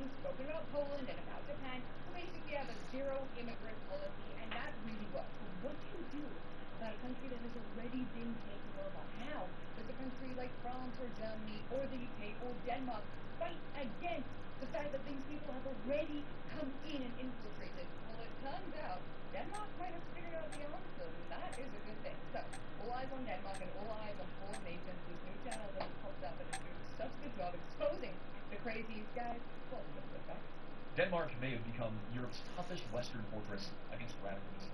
who's spoken about Poland and about Japan, who basically have a zero immigrant policy, and that really works. So what do you do about a country that has already been taken over? How does a country like France or Germany or the UK or Denmark fight against the fact that these people have already come in and infiltrated? Well, it turns out Denmark might have figured out the answer, and that is a good thing. So, all eyes on Denmark and all eyes on four nations whose new channel that pops up and is doing such a good job exposing the craziest guys. Well, it's good back. Denmark may have become Europe's toughest Western fortress against radicals.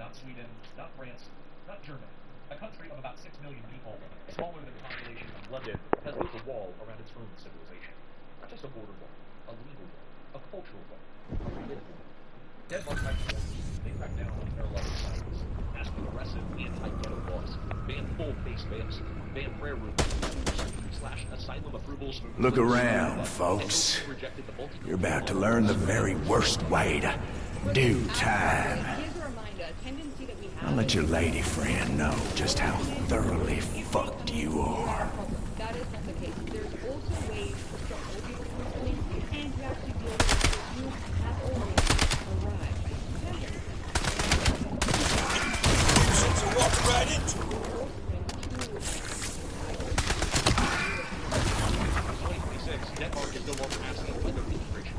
Not Sweden, not France, not Germany. A country of about 6 million people, smaller than the population of London, has built a wall around its own civilization. Not just a border wall, a legal wall, a cultural wall, a political wall. Denmark reformers, they cracked down on parallel societies, passed aggressive anti-ghetto laws, banned full-face bans, banned prayer rooms, slashed asylum approvals. Look around, folks. You're about to learn the very worst way to do time. I'll let your lady friend know just how thoroughly fucked you are. That is not the case. There's also ways to stop more people from coming and to actually deal with it. You have already arrived. Since you walked right into it. 2026, Denmark is no longer asking for the immigration.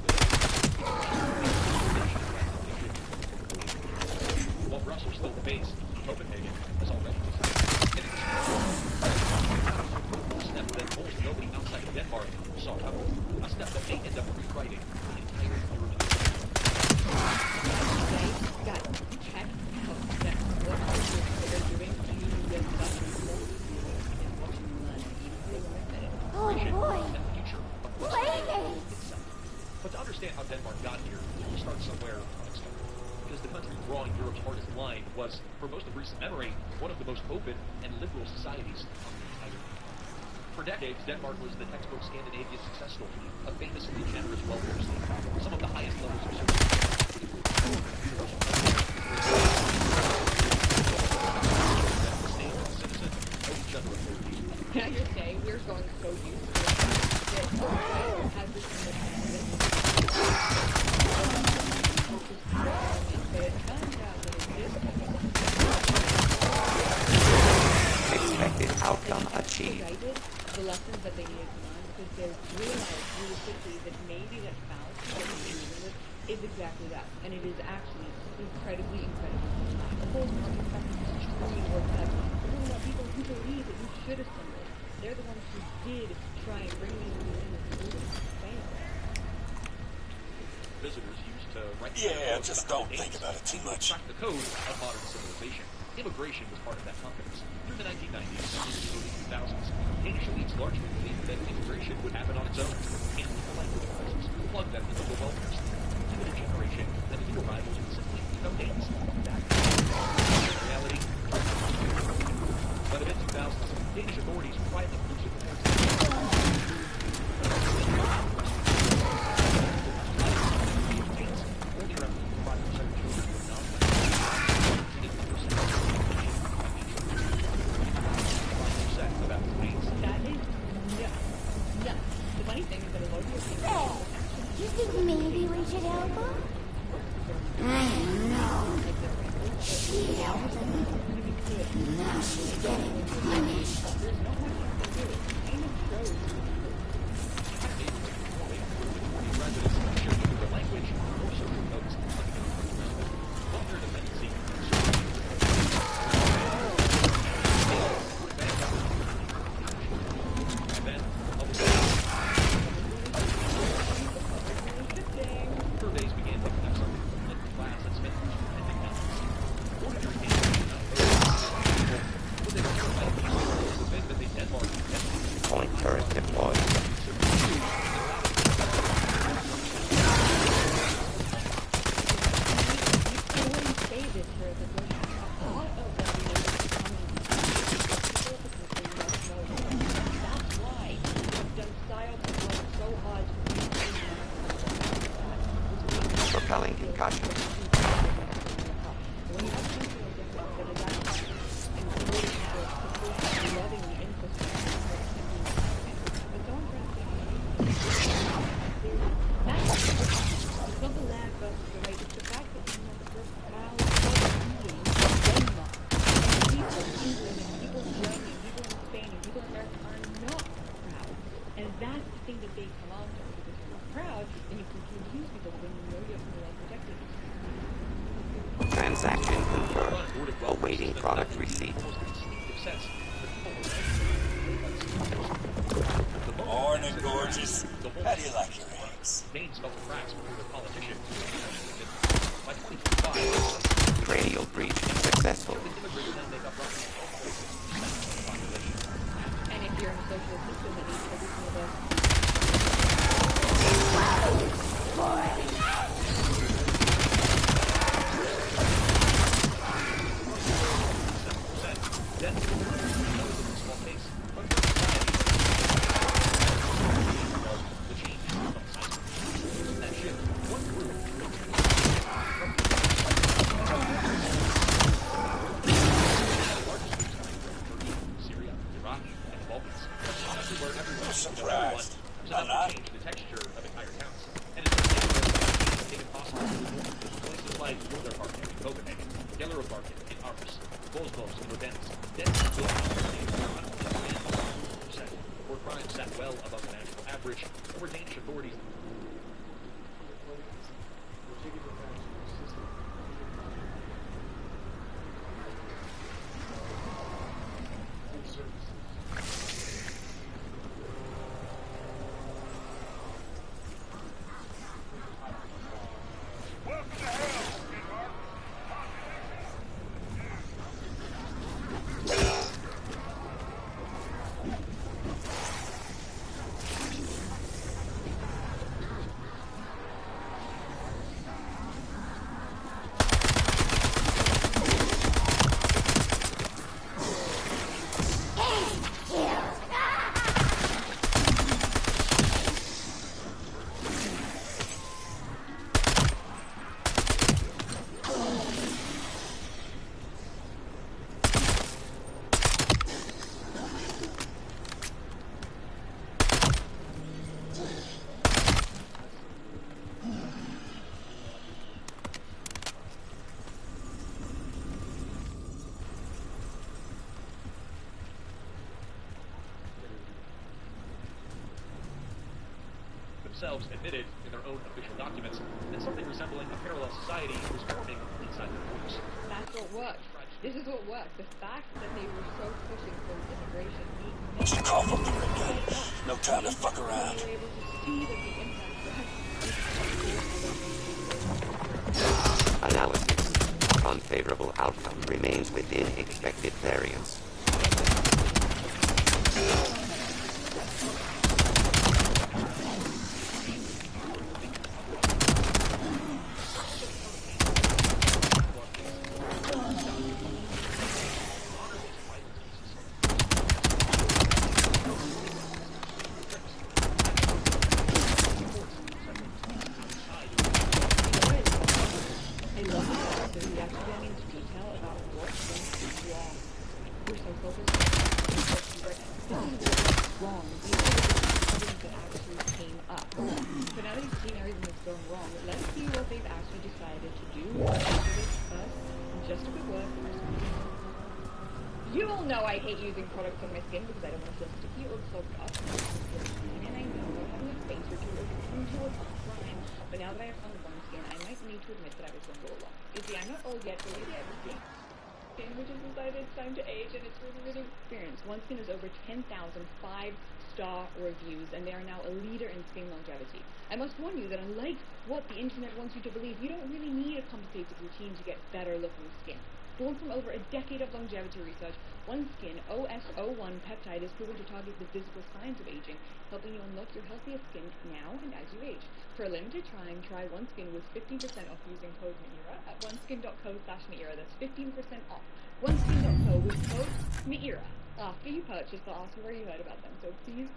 While Brussels still debates, Copenhagen has already decided. A step that almost nobody outside of Denmark saw coming. A step that may end up rewriting the entire European But to understand how Denmark got here, we'll start somewhere unexpected. Because the country drawing Europe's hardest line was, for most of recent memory, one of the most open and liberal societies on the entire planet. For decades, Denmark was the textbook Scandinavian success story, a famously generous welfare state, some of the highest levels of service. Can I just say, we're going so used to it. Has this expected outcome achieved. The lessons that they needed to learn, because they realized really quickly that maybe that fallacy that we're dealing with is exactly that, and it is actually incredibly the whole market factor is truly worth that. There are people who believe that you should assemble. They're the ones who did try and bring these people in and fail. Visitors used to write just don't think about it too much. The code of modern civilization. Immigration was part of that confidence. Through the 1990s and into the early 2000s, Danish elites largely believed that immigration would happen on its own, and the language crisis plug them into the welfare state. Given a generation that new arrivals would simply no names. That reality. By the mid-2000s, Danish authorities quietly boosted the only around 5% of children were That is nuts. The funny thing is that a lot of people... You think maybe we should help her? I don't know. She helped him. Now she's getting punished. Propelling concussion. It's not the land versus the right, it's the fact that you're proud of being Denmark. And people in England and people in Germany and people in Spain and people in America are not proud. And that's the thing that they come after, because if you're not proud, then you can confuse people when you know you're well protected. Transaction confirmed. Awaiting product receipt. Morning, gorgeous. How do you like your eggs? Names fell the cracks before their politicians. By 2025, Cranial breach successful. immigrants now make up roughly 12% of the population. And if you're in a social system that needs every single person. Surprised. I'm not. Change the texture of entire towns. And it's made it possible to move places like Jordarparken in Copenhagen, Gellerudparken in Aarhus, Bosbos in Odense, Denmark built where crime sat well above the national average, and where Danish authorities themselves admitted in their own official documents that something resembling a parallel society was forming inside their borders. That's what worked. This is what worked. The fact that they were so pushing for immigration What's the cough up the red gun? No time to fuck around. they were able to see that the impact Analysis. Unfavorable outcome remains within expected variance. You all know I hate using products on my skin because I don't want to feel sticky or clogged up. And I know having a face or two is true towards crime, but now that I have found the bone skin, I might need to admit that I was going to go along. You see, I'm not old yet, but maybe I was skin, which has decided it's time to age, and it's really experienced. OneSkin has over 10,000 5-star reviews, and they are now a leader in skin longevity. I must warn you that unlike what the internet wants you to believe, you don't really need a complicated routine to get better looking skin. Born from over a decade of longevity research, OneSkin OS01 peptide is proven to target the physical signs of aging, helping you unlock your healthiest skin now and as you age. For a limited time, try OneSkin with 15% off using code Meira at oneskin.co/Meira. That's 15% off. OneSkin.co with code Meira. After you purchase, they'll ask you where you heard about them. So please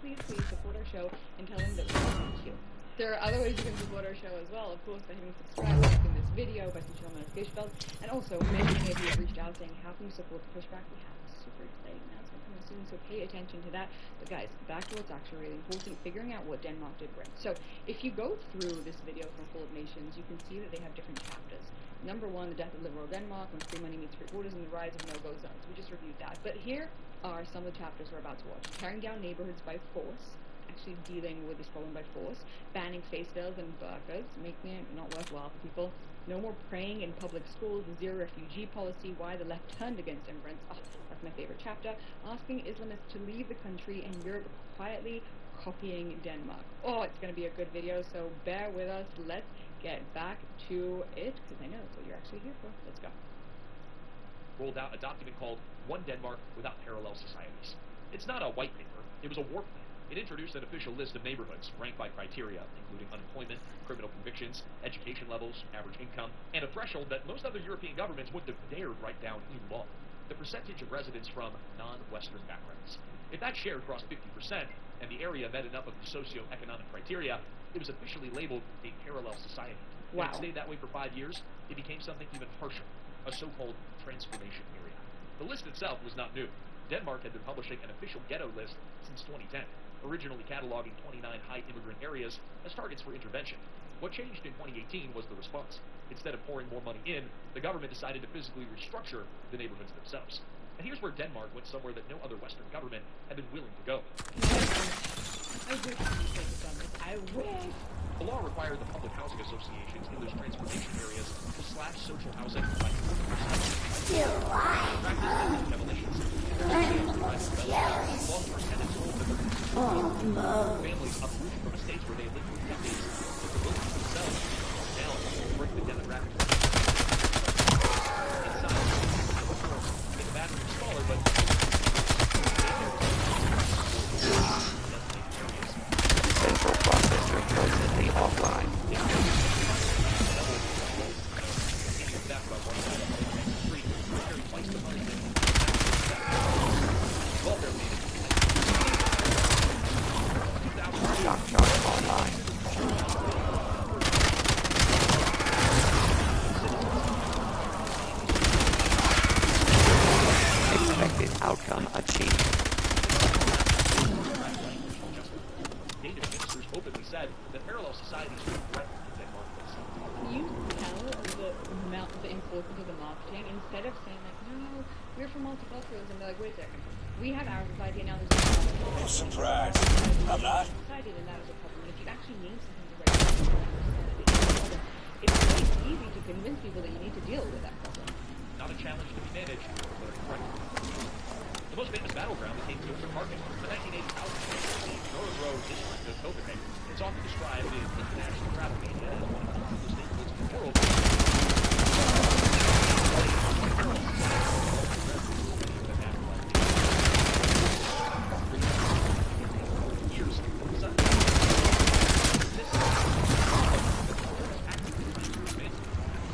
support our show and tell them that we sent you. There are other ways you can support our show as well, of course, by hitting subscribe, liking this video, by switching on the notification bell, and also many of you have reached out saying, how can you support the pushback we have? super exciting announcement coming soon, so pay attention to that. But guys, back to what's actually really important, figuring out what Denmark did right. So if you go through this video from Full of Nations, you can see that they have different chapters. Number 1, the death of liberal Denmark, when free money meets free borders, and the rise of no-go zones. We just reviewed that. But here are some of the chapters we're about to watch. Tearing down neighborhoods by force, actually dealing with this problem by force, banning face veils and burqas, making it not worthwhile for people, no more praying in public schools, the zero refugee policy, why the left turned against immigrants, that's my favorite chapter, asking Islamists to leave the country, and Europe quietly copying Denmark. Oh, it's going to be a good video, so bear with us. Let's get back to it, because I know that's what you're actually here for. Let's go. Rolled out a document called One Denmark Without Parallel Societies. It's not a white paper, it was a war plan. It introduced an official list of neighborhoods ranked by criteria, including unemployment, criminal convictions, education levels, average income, and a threshold that most other European governments wouldn't have dared write down in law: the percentage of residents from non-Western backgrounds. If that share crossed 50% and the area met enough of the socio-economic criteria, it was officially labeled a parallel society. Wow. When it stayed that way for 5 years, it became something even harsher, a so-called transformation area. The list itself was not new. Denmark had been publishing an official ghetto list since 2010, originally cataloging 29 high immigrant areas as targets for intervention. What changed in 2018 was the response. Instead of pouring more money in, the government decided to physically restructure the neighborhoods themselves. And here's where Denmark went somewhere that no other Western government had been willing to go. I wish we could have done this. I wish. The law required the public housing associations in those transformation areas to slash social housing by 40%. Practice demolitions. Long-term tenants told them families uprooted from estates where they lived for decades to the buildings themselves now break the demographic. Inside, the bathroom is smaller, but Central processor permanently offline. Shock charge online. Expected outcome achieved. Danish ministers openly said that parallel societies would threaten Denmark. Can you tell the importance of the marketing? Instead of saying like, no, we're for multiculturalism, they're like, wait a second, we have our society and now there's a problem. No surprise. I'm not. Society, then that is a problem. And if you actually name something the right problem, it's really easy to convince people that you need to deal with that problem. Not a challenge to be managed, but a threat. The most famous battleground became Tilburg Market, the 1980 housing in the Nørrebro district of Copenhagen. It's often described in international travel media as one of the coolest neighborhoods in the world.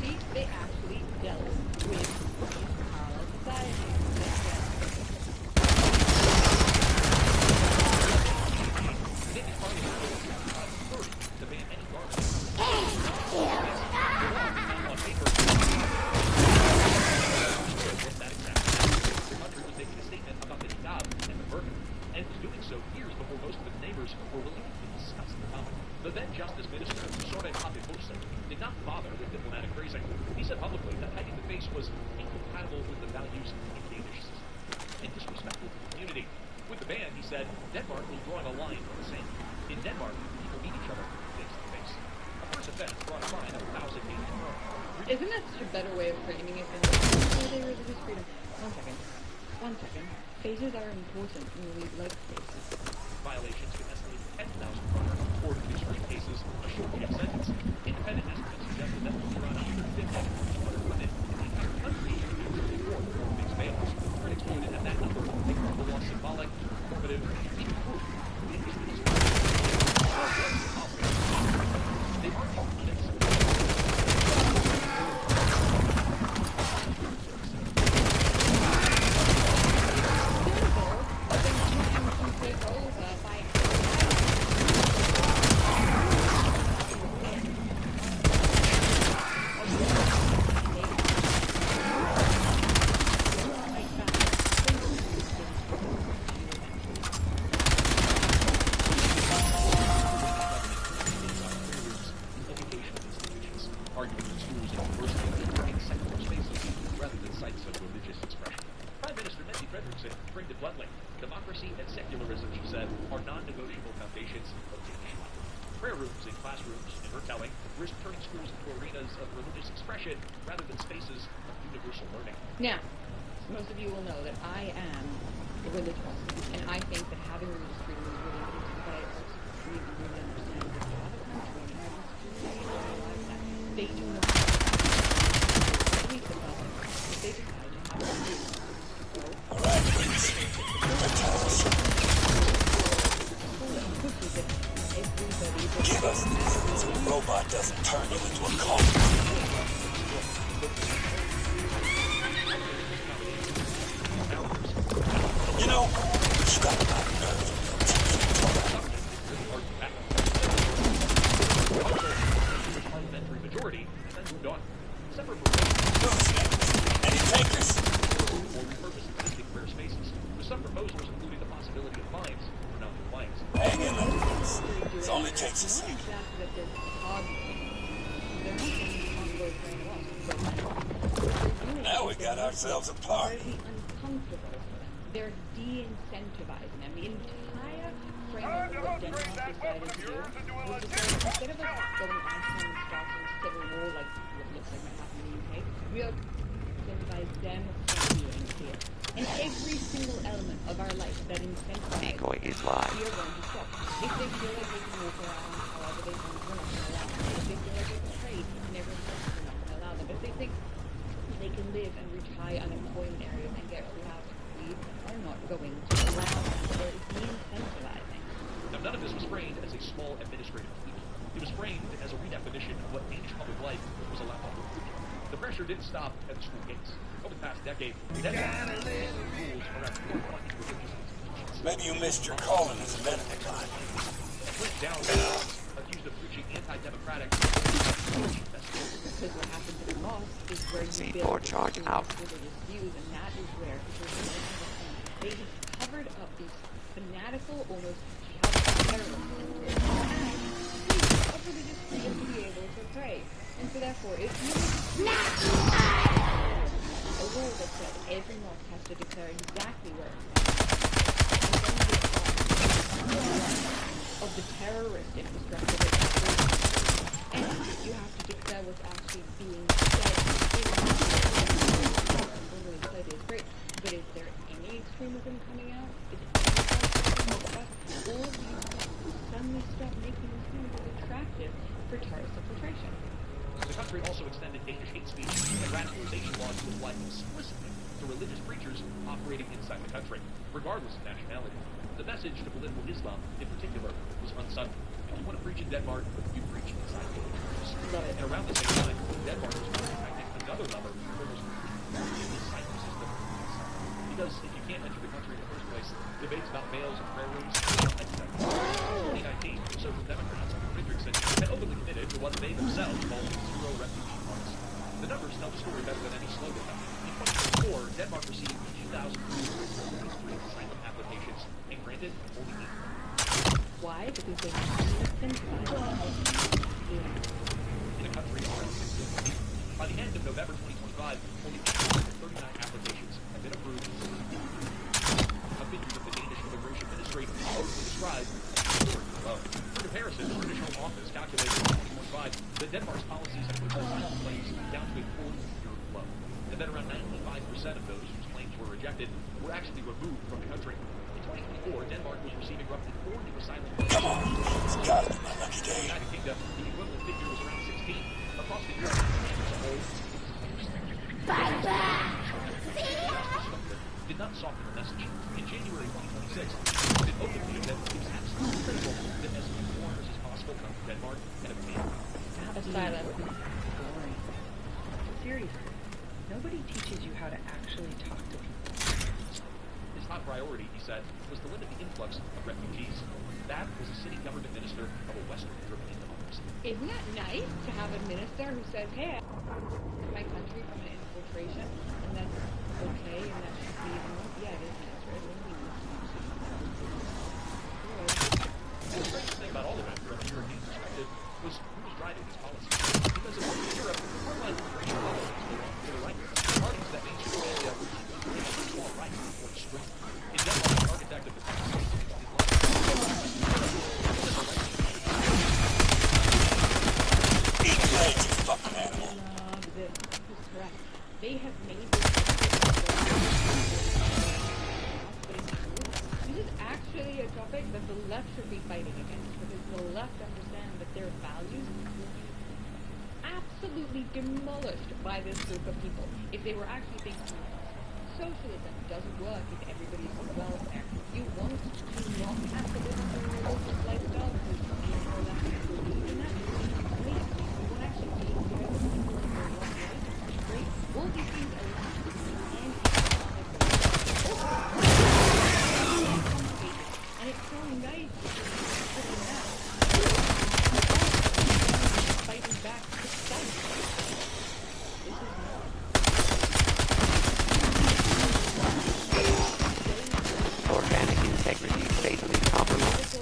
See, they actually dealt with parallel society. To ban any garment. were willing to discuss the topic. The then Justice Minister, Søren Pape Poulsen, did not bother with diplomatic phrasing. He said publicly that hiding the face was incompatible with the values in Danish system and disrespectful to the community. With the ban, he said, Denmark was drawing a line in the sand. In Denmark, people meet each other face to face. A first offense brought a fine of 1,000 Danish kroner. Isn't that such a better way of framing it than like, there is freedom? One second. Faces are important, and we like faces. Violations could escalate to 10,000 kroner, or in extreme cases, a short life sentence. Independent estimates suggested that around 150 women in the entire country usually wore mixed veils. Critics pointed at that number, making the law symbolic, informative, even proof. The industry is they argue this. rooms in classrooms, in her telling, risk turning schools into arenas of religious expression rather than spaces of universal learning. Now, most of you will know that I am a religious, and I think that having religious freedom is really important, but I also really, really understand that a lot of countries have realize that they do not believe themselves, but they decide to have a belief. All right, please. Give us this so the robot doesn't turn you into a cult. You know, you got a lot of nerve. Parliamentary majority, and then moved on. Separate Any takers? or repurpose existing rare spaces, with some proposals including the possibility of mines for non-compliance. Hang in there, please. It only takes a second. Now we got ourselves a party. They're de-incentivizing them. The entire framework of what Denmark decided to do was to say, instead of us going on some stocks and civil war like what looks like might happen in the UK, we are incentivize them from being here. And every single element of our life that incentivizes Decoy is live. we are going to stop. If they feel like they can walk around however they want, we're not going to allow them. If they feel like they can trade in every place, we're not going to allow them. If they think they can live and reach high unemployment areas and get rehab, we are not going to allow them. So they're de-incentivizing. Now, none of this was framed as a small administrative tweak. It was framed as a redefinition of what Danish public life was allowed to do. The pressure didn't stop at the school gates. Over the past decade, Denmark rules around 4 religious institutions. Maybe you missed your calling as a medical guy. Went down accused of preaching anti-democratic Because what happens in the mosque is where you See build more charge out. religious views, and that is where they have covered up these fanatical, almost terrorists of religious freedom to be able to pray. And so therefore, if you a rule that says every mosque has to declare exactly where it's of the terrorist infrastructure that's and you have to declare what's actually being said. Is great, but is there any extremism coming out? Is all of these suddenly stop making these things attractive for terrorist infiltration? The country also extended Danish hate speech and radicalization laws to apply explicitly to religious preachers operating inside the country, regardless of nationality. The message to political Islam, in particular, was unsubtle. If you want to preach in Denmark, you preach inside the churches. And around the same time, Denmark was protecting another lever for those inside the system. Because if you can't enter the country in the first place, debates about males and prayer rooms in 2019, social democrats like Fredrickson had openly committed to what they themselves called zero refugee policy. The numbers tell the story better than any slogan. In 2024, Denmark received 2,000 asylum applications and granted only 8. Why? Because they incentivized In a country already existing. By the end of November 2025, only 839 applications have been approved. A figure that the Danish Immigration Ministry openly described as low. For comparison, the British Home Office calculated in 2025 that Denmark's policies have put asylum claims down to a 40-year low, and that around 95% of those whose claims were rejected were actually removed from the country. In 2024, Denmark was receiving roughly 4 new asylum claims. Come on, it's gotta be my lucky In day. the United Kingdom, the equivalent figure was around 16. Across the Europe, as a whole, did not soften the message. In January 2026, it openly admitted it was absolutely critical that as few foreigners as possible come to Denmark and obtain asylum. Boring. Seriously, nobody teaches you how to actually talk to people. His top priority, he said, was to limit the influx of refugees. That was a city government minister of a Western European democracy. Isn't that nice to have a minister who says, hey, my country from an infiltration, and that's okay, and that should be, yeah, it is nice, right? The strangest thing about all of it, from a European perspective, was who was driving these policies. Because in Europe, hardline immigration policies belong to the right. Parties that mainstream media reach far right or extreme. In Denmark, the architect of the country is they have made this this is actually a topic that the left should be fighting against, because the left understand that their values will be absolutely demolished by this group of people if they were actually thinking socialism doesn't work if everybody's on welfare. You want to not have to live under a religious lifestyle because more left people believe in that. Great. You want actually be together with people in their own way. Great. All these things allow you to be and it's so nice to see that fighting back to sight. This is not. Organic integrity fatally compromised.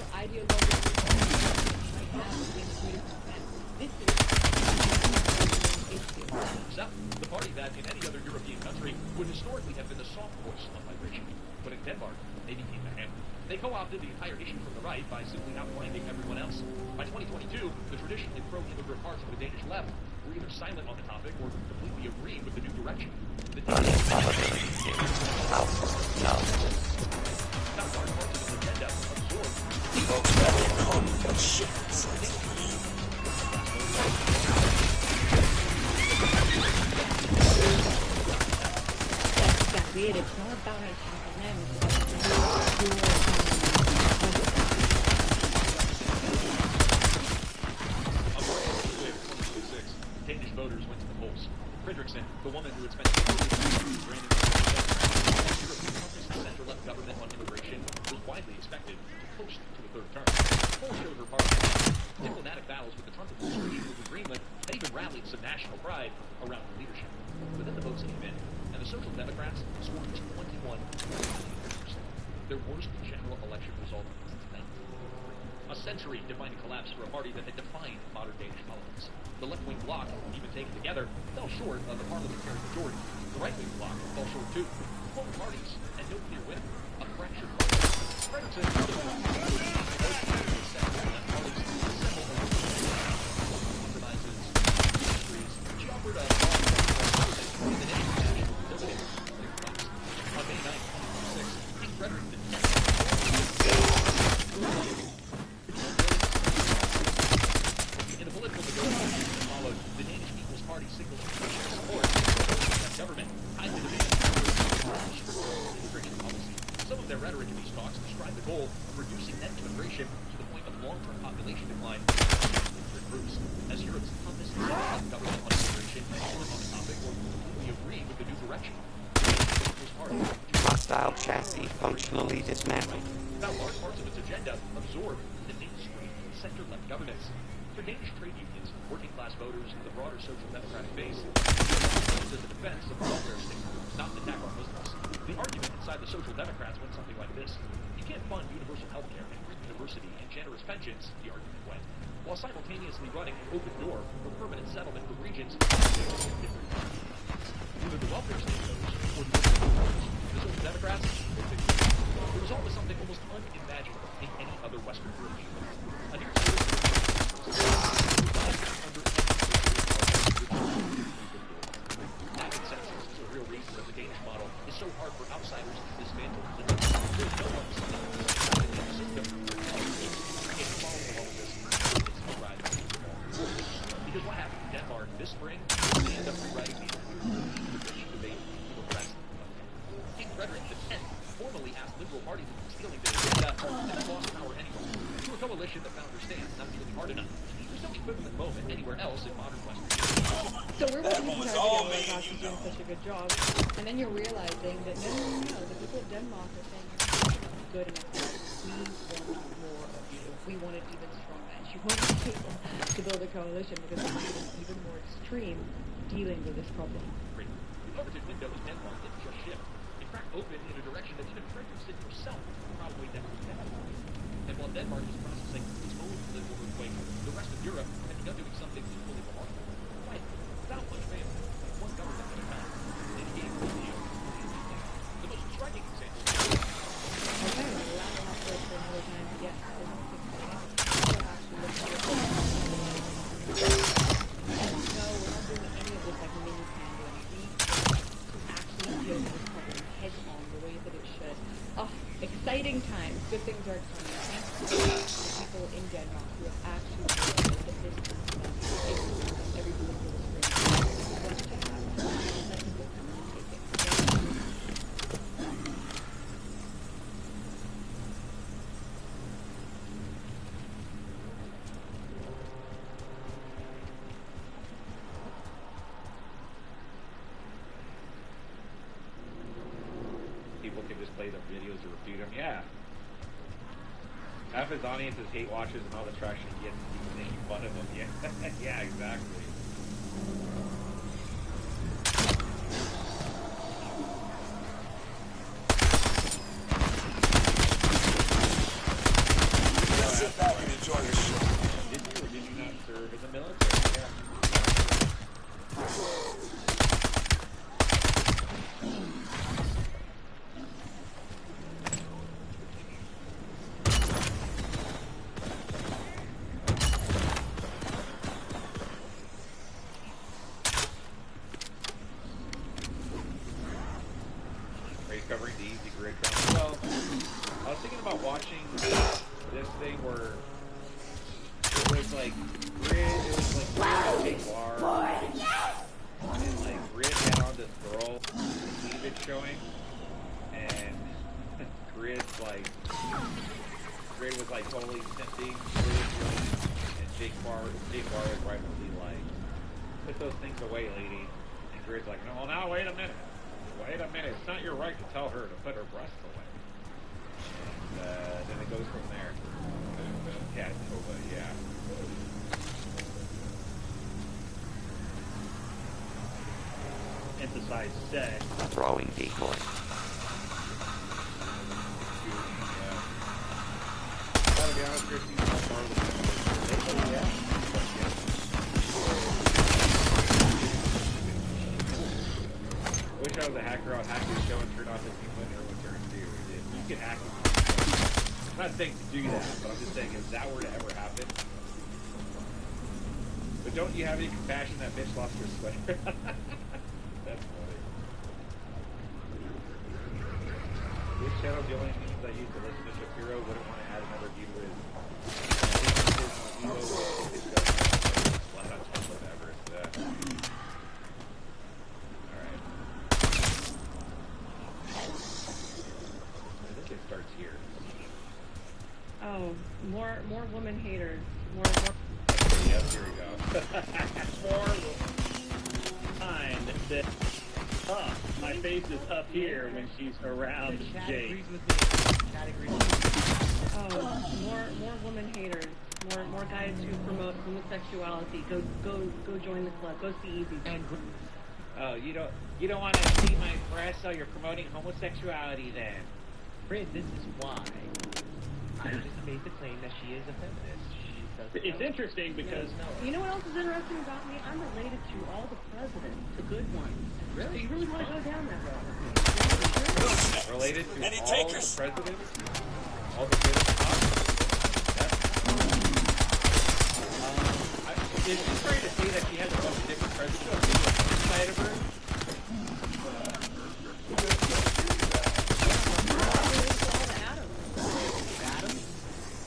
South, the party that in any other European country would historically have been the soft voice of migration. But in Denmark, they became the hammer. They co-opted the entire issue from the right by simply outflanking everyone else. By 2022, the traditionally pro-immigrant parts of the Danish left were either silent on the topic or completely agreed with the new direction. The Danish Probability is also no. Not large parts of its agenda absorbed. Folks back at home got shit. That's it. It's not about attacking them. It's about Danish voters went to the polls. Fredriksen, the woman who had spent 2 years branding the European center-left government on immigration, was widely expected to coast to a third term. Polls showed her party. Diplomatic battles with the Trump administration over Greenland had even rallied some national pride around her leadership. But then the votes came in, and the Social Democrats scored 21%, their worst general election result since 1983. A century defined a collapse for a party that had defined modern Danish politics. The left-wing bloc, even taken together, fell short of the parliamentary majority. The right-wing bloc fell short too. 12 parties and no clear winner. A fractured party. Fredriksen compromises, industries. She offered a on May 9, 2006, King Frederick X. In the political negotiations that followed, the Danish People's Party signaled support for the government tied to demand immigration policy. Some of their rhetoric in these talks described the goal of reducing net immigration to the point of long-term population decline for groups. As Europe's toughest government on immigration, on the topic or completely agreed with the new direction. Hostile chassis functionally dismantled. Now large parts of its agenda absorbed the mainstream center-left governments. For Danish trade unions, working-class voters, and the broader social democratic base, it is a defense of the welfare state, not an attack on Muslims. The argument inside the Social Democrats went something like this. You can't fund universal health care and free university and generous pensions, the argument went, while simultaneously running an open door for permanent settlement for regions. Either the welfare state goes, or the Social Democrats, the result was something almost unimaginable in any other Western region. A near that consensus is a real reason that the Danish model is so hard for outsiders to dismantle. There's no one in the system following all of this. It's a ride. Because what happened in Denmark this spring, they end up rewriting the immigration debate for the rest of the country. King Frederick X formally asked Liberal Party to stealing their agenda and then lost power anyway. To a coalition that found their stance not nearly hard enough. There's no equivalent moment anywhere else in modern Western Europe. So we're working hard to get Gosh is doing such a good job, and then you're realizing that no, the people of Denmark are saying you're good enough. We want more of you. We want it even stronger. And she wants people to build a coalition because they want an even more extreme dealing with this problem. The overton window in Denmark didn't just shift. It cracked open in a direction that even Fredriksen herself probably never expected. And while Denmark was processing its own political earthquake, the rest of Europe had begun doing something equally remarkable. Quietly, without much family, one government at a time. They began the most striking example. Okay, we'll allow that for another time. Yes, there's nothing coming out. We're actually looking at no, we're not doing any of this like mini can do anything. play the videos to refute him. Yeah. Half his audience is hate watchers and all the traction he gets people making fun of him. Yeah, yeah, exactly. Sit back and enjoy the show. Did you or did you not serve in the military? Yeah. Are you covering the easy grid round? Well, I was thinking about watching this thing where it was like Grid, it was like a big bar, and like Grid had on this girl, cleavage showing, and Grid was like totally simping, and Jake Bar was rightfully like, put those things away, lady, and Grid's like, no, now wait a minute, it's not your right to tell her to put her breasts away, and then it goes from there. Yeah, yeah. Emphasize sex. Throwing decoy. Gotta be honest, Chris, he's not part of the I wish I was a hacker. I'd hack this show and turn off this new button everyone turns to. You can hack it. I'm not saying to do that, but I'm just saying if that were to ever happen. But don't you have any compassion that bitch lost her sweater? That's funny. This channel's the only means I use to listen to Shapiro. Wouldn't want to add another view with. Alright. I think it starts here. Oh, more woman haters. More. Yep, here we go. More time that up. My face is up here when she's around Jake. Oh, more woman haters. More guys who promote homosexuality. Go join the club. Go see Easy. Oh, you don't want to see my breasts, so you're promoting homosexuality then. Fred, this is why I just made the claim that she is a feminist. It's interesting because You know what else is interesting about me? I'm related to all the presidents, the good ones. Really? So you really want to go down that road with me? Related to Any all takers? the presidents? All the good is she trying to say that she has a bunch of different presidents inside of her?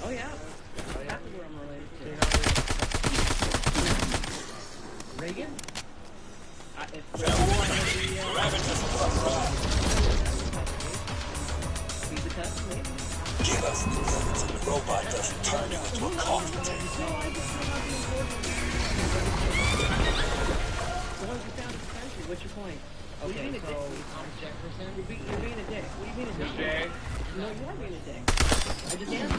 Oh yeah. That's who I'm related to. Reagan? Rabbit doesn't fuck right. He's a cousin, maybe. Give us the guns and the robot doesn't turn you into a coffee table. The ones who founded the country. What's your point? Okay, so Thomas Jefferson? You're being a dick. What do you mean a dick? Jay? No, you are being a dick. I just answered.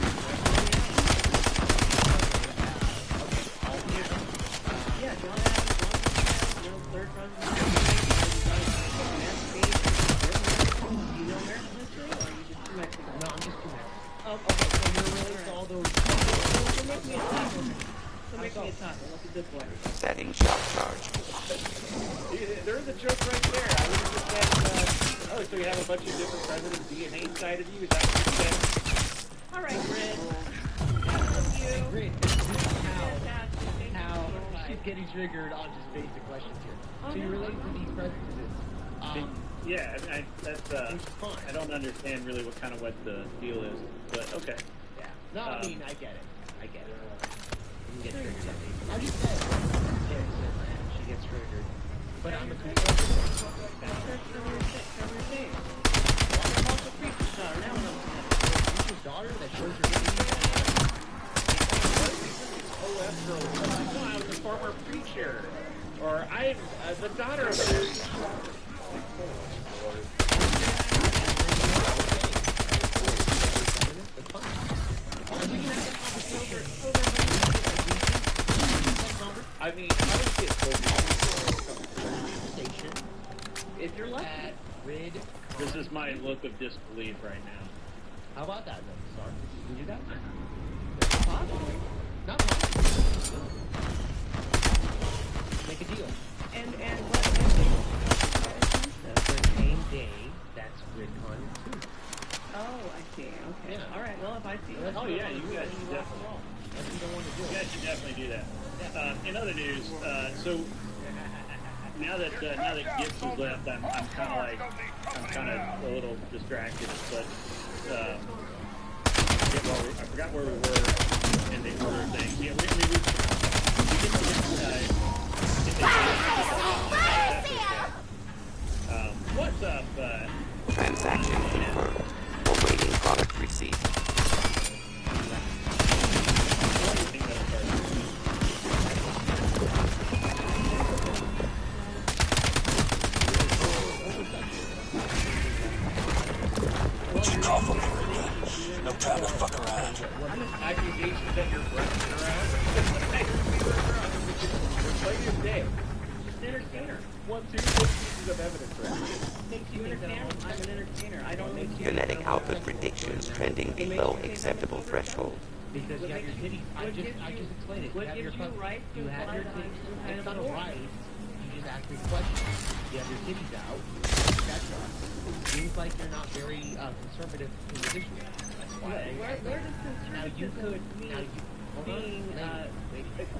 Yeah, John Adams, third president. You know American history, or are you just too Mexican? No, I'm just too Mexican. Oh, okay, so you're Related to all those... So make me a topic. So make me a topic. Let's do this way. Setting shock charge. There is a joke right there. I would have just said, oh, so you have a bunch of different presidents' DNA inside of you? Is that what you said? All right, Grid. Great. How she's getting triggered on just basic questions here. So you relate to these presidents. yeah, that's I don't understand really what the deal is, but okay. Yeah. No, I mean, I get it. You can get triggered at me. I just said, she gets triggered. But I'm a conservative. Daughter that shows her OF girl. No, I was a former preacher. Or I'm the daughter of a fine. And we can have that conversation I mean, I would get station. If you're lucky. At Rid. This is my look of disbelief right now. How about that, then? Sorry. Can you do that? Possibly. Not possible. Make a deal. And That's the same day that's RidCon 2. oh, I see. Okay. Yeah. All right. Well, if I see. Oh yeah, you guys should definitely. That's what you don't want to do. You guys should definitely do that. In other news, so now that Gibbs has left, I'm kind of a little distracted, but I forgot where we were in the order of things. Yeah, we what's up? Transaction confirmed. Awaiting product receipt. What you call for me, no time to fuck around. Accusations that you're brushing around. Play your day. Just an entertainer. 1, 2 pieces of evidence right You understand? I'm an entertainer. I don't make you. Genetic output predictions trending below acceptable threshold. Because you have your titties. I just explained it. What gives you right to you have your titties. It's not a right. You just ask me questions. You have your titties out. Etc. Seems like you're not very conservative in this issue. That's why. Where does conservatism mean being?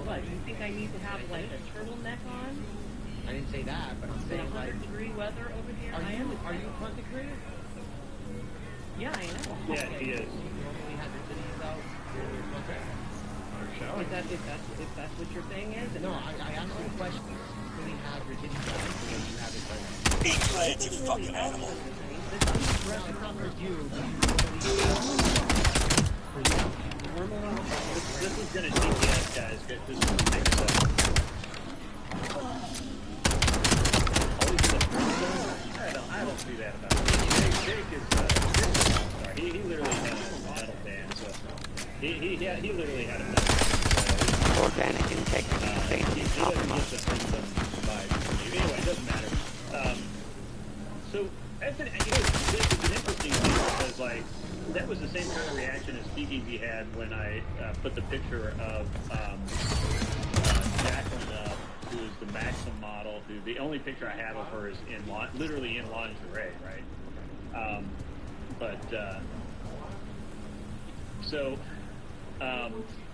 What? You think I need to have like a turtleneck on? I didn't say that, but I'm saying like. 100-degree weather over here. Are you a content creator? Yeah, I am. Yeah, he is. You normally have your titties out. If that's what your thing is. No, I asked you a question. You really have your titties out because you have it done. Eat plants, you fucking animal. It's not for you. This is gonna GPS, guys. This is gonna take a second. I don't see that about it. Jake is he literally had a metal band, so he literally had a metal band. Organic integrity He top doesn't notch. get the vibe. Anyway, it doesn't matter. So it's an interesting thing because like that was the same kind of reaction as Speakeasy had when I put the picture of Jacqueline up, who is the Maxim model. Who the only picture I have of her is literally in lingerie, right?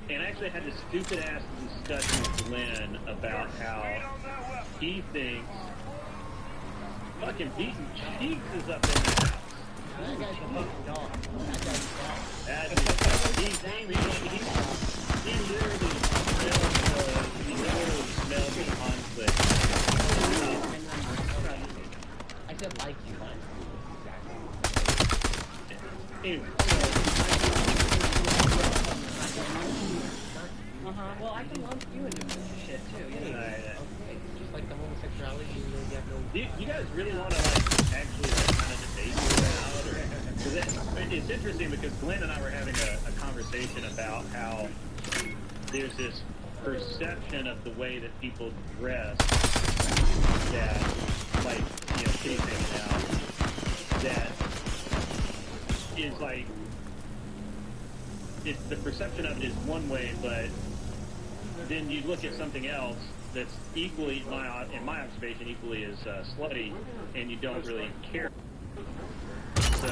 And I actually had this stupid ass discussion with Glenn about how he thinks fucking Beaten Cheeks is up in the house. That guy's a fucking dog. That dude, he literally smells the conflict. I said like you. Anyway, Well, I can lump you into this shit too. You know? Okay, just like the homosexuality, you have no. you guys really want to like actually like, kind of debate this out, or because it's interesting because Glenn and I were having a conversation about how there's this perception of the way that people dress that, like, you know, titties hanging out, that is like, it's the perception of it is one way, but then you look at something else that's equally, in my observation, equally as slutty, and you don't really care. So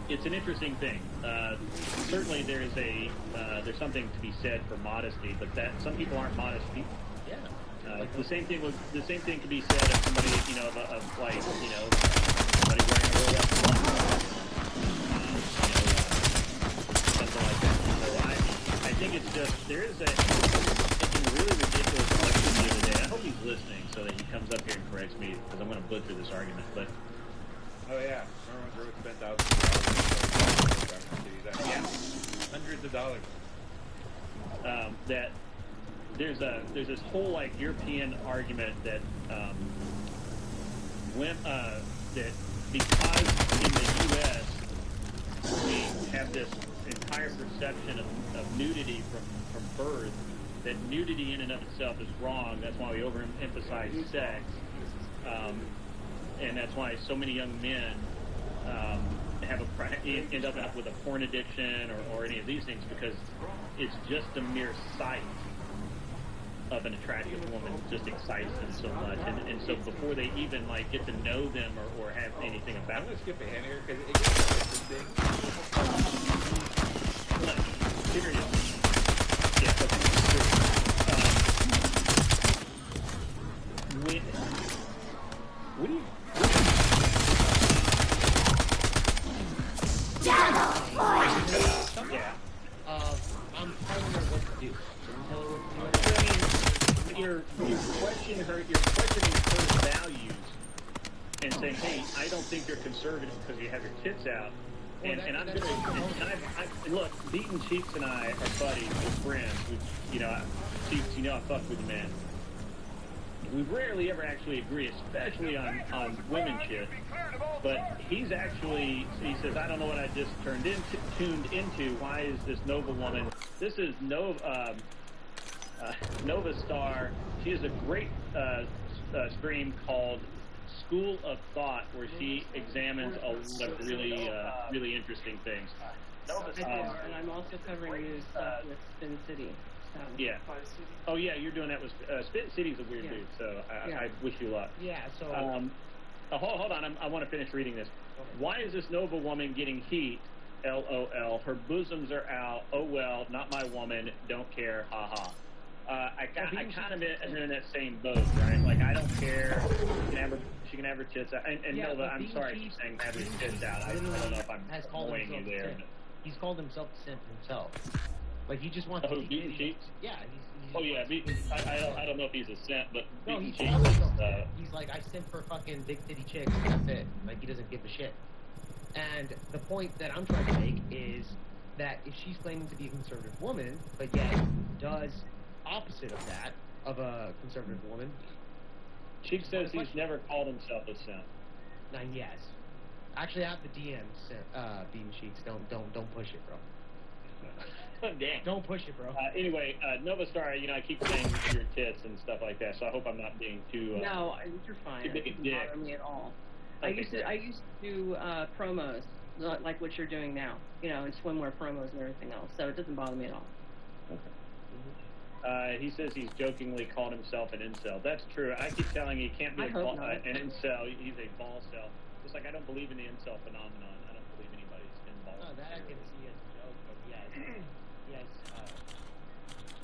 it's an interesting thing. Certainly, there's something to be said for modesty, but that some people aren't modest people. Yeah. The same thing can be said of somebody, you know, of like, you know, somebody wearing a roll up blunt. Something like that. So I think it's just it's a really ridiculous question the other day. I hope he's listening so that he comes up here and corrects me because I'm going to butcher this argument. But Oh yeah, remember when Drew spent thousands of dollars? Yeah, hundreds of dollars. That there's this whole like European argument that that because in the U.S. have this entire perception of nudity from birth, that nudity in and of itself is wrong. That's why we overemphasize sex, and that's why so many young men end up with a porn addiction or any of these things, because it's just the mere sight of an attractive woman just excites them so much, and so before they even like get to know them or have anything about I'm gonna skip ahead here because it gets interesting. Here it is. Yeah, okay. What do you? Yeah. I'm telling her what to do. Tell her what to do. I mean, you're questioning her values and saying, "Hey, I don't think you're conservative because you have your tits out." And I'm going to look. Beaten Cheeks and I are buddies, we're friends. Cheeks, I fuck with you, man. We rarely ever actually agree, especially on women shit. But he says, I don't know what I just tuned into. Why is this Nova woman? This is Nova Star. She has a great stream called School of Thought, where she examines a lot of really interesting things. And I'm also covering news stuff with Spin City. So. Yeah. Oh yeah, you're doing that with Spin City's a weird dude, so I wish you luck. Yeah. So. Hold on, I want to finish reading this. Why is this Nova woman getting heat? LOL. Her bosoms are out. Oh well, not my woman. Don't care. Ha ha. I kind of am in that same boat, right? Like I don't care. She can have her tits out. And Nova, I'm sorry, she's saying have her tits out. I don't know if I'm annoying you there. But. He's called himself the simp himself. Like he just wants. Oh, Beaten Cheeks? Yeah. I don't know if he's a simp, but no, Beaten Cheeks. Cheeks. He's like, I simp for fucking big titty chicks. That's it. Like he doesn't give a shit. And the point that I'm trying to make is that if she's claiming to be a conservative woman, but yet does opposite of that of a conservative woman. Cheeks says he's never called himself a simp. Now, yes. Actually, I have the DMs, Beaten Cheeks. Don't push it, bro. Damn. Don't push it, bro. Anyway, Nova Star, I keep saying your tits and stuff like that, so I hope I'm not being too. No, you're fine. Too big a It dick. doesn't bother me at all. Okay. I used to do promos like what you're doing now, and swimwear promos and everything else. So it doesn't bother me at all. Okay. He says he's jokingly called himself an incel. That's true. I keep telling you, he can't be an incel. He's a ball cell. Just like I don't believe in the incel phenomenon. I don't believe anybody's in balls. No, that I can see as a joke, but yes,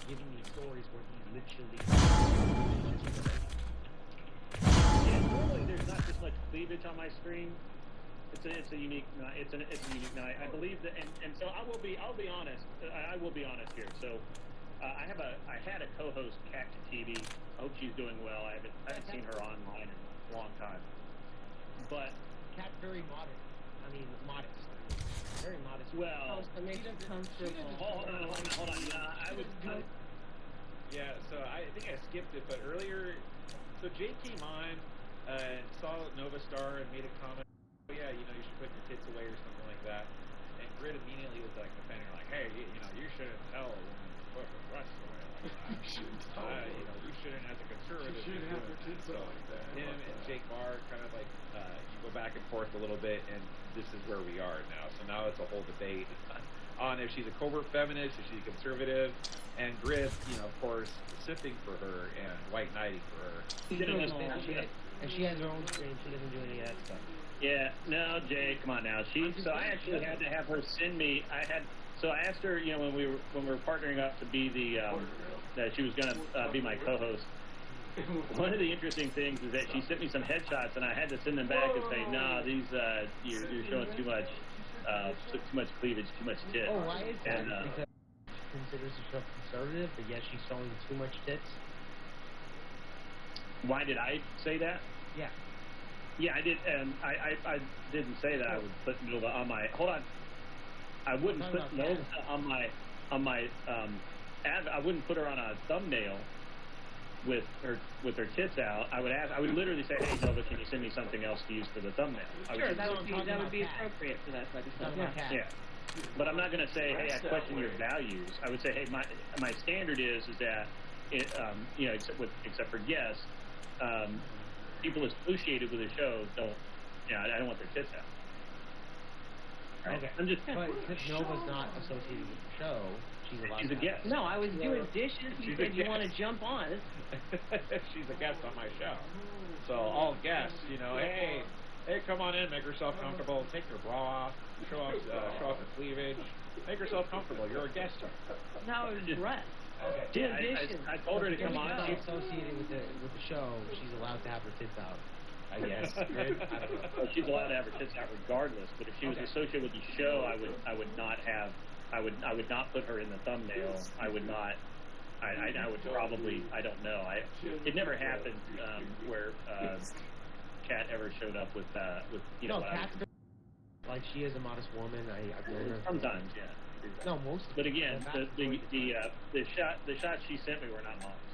giving me stories where he literally. Yeah, normally there's not this much cleavage on my screen. It's a unique night. It's a unique night. I believe that, and so I'll be honest. I will be honest here. So I had a co-host, Cat to TV. I hope she's doing well. I haven't seen her online in a long time. But Cat's very modest. Very modest. Well, so make them comfortable. Hold on. Yeah, so I think I skipped it, but earlier, so Jay came on and saw Nova Star and made a comment. Oh yeah, you should put your tits away or something like that. And Grit immediately was like defending her, like, hey, you shouldn't tell a woman to put her breasts away like that. You shouldn't, as a conservative. She shouldn't have her tits out like that. Him and Jake Barr kind of like you go back and forth a little bit, and this is where we are now. So now it's a whole debate on if she's a covert feminist, if she's conservative, and Grit, of course, sifting for her and white knighting for her. And she has her own stream. She doesn't do any of that stuff. Yeah, no, Jay, come on now. I actually had to have her send me. I asked her, when we were partnering up to be that she was going to be my co-host. One of the interesting things is that she sent me some headshots, and I had to send them back and say, "Nah, these you're showing too much cleavage, too much tits." Oh, why is that? Because she considers herself conservative, but yet she's showing too much tits. Why did I say that? Yeah. Yeah, I did, and I didn't say that I would put Nova on my. Hold on, I wouldn't put Nova on my I wouldn't put her on a thumbnail with her tits out. I would literally say, hey Nova, can you send me something else to use for the thumbnail? Sure, that would be appropriate for that type of stuff. Yeah. But I'm not going to say, hey, I question your values. I would say, hey, my standard is that, you know, except for yes, people associated with the show don't, you know, I don't want their tits out. Right? Okay. I'm just. But since Nova's not associated with the show, she's allowed. She's a guest. No, I was doing dishes. You said you want to jump on. She's a guest on my show. So all guests, you know, hey, come on in, make yourself comfortable, take your bra off, show off the cleavage, make yourself comfortable. You're a guest here. No, it was Brett. Okay. Yeah, I told her to come on. She's associated with the show. She's allowed to have her tits out. I guess. I don't know. Well, she's allowed to have her tits out regardless. But if she was associated with the show, I would not have. I would not put her in the thumbnail. I would not. I would probably. I don't know. It never happened where Kat ever showed up with you know. No, Kat's like she is a modest woman. I've known her. Sometimes, yeah. No, most. But again, the shots she sent me were not modest.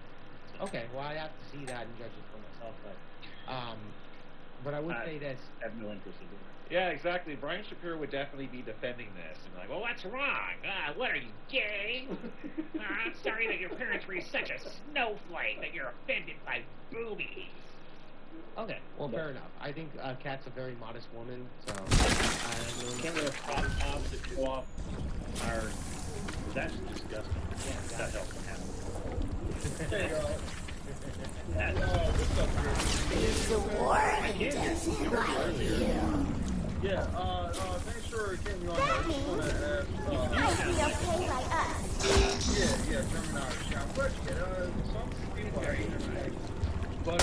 So. Okay, well I have to see that and judge it for myself, but I would say this. I have no interest in doing it. Yeah, exactly. Brian Shapiro would definitely be defending this and like, well, what's wrong? What are you, gay? I'm sorry that your parents raised such a snowflake that you're offended by boobies. Okay, well, fair enough. I think Kat's a very modest woman, so. Can't wear crop tops that show off our. That's disgusting. Yeah, that helps happen. Hey, what's up, The world doesn't like you. Yeah, thanks for getting me on. I just want to ask. Might be okay like us. Yeah, German Irish. Yeah, let's get some people very interesting. But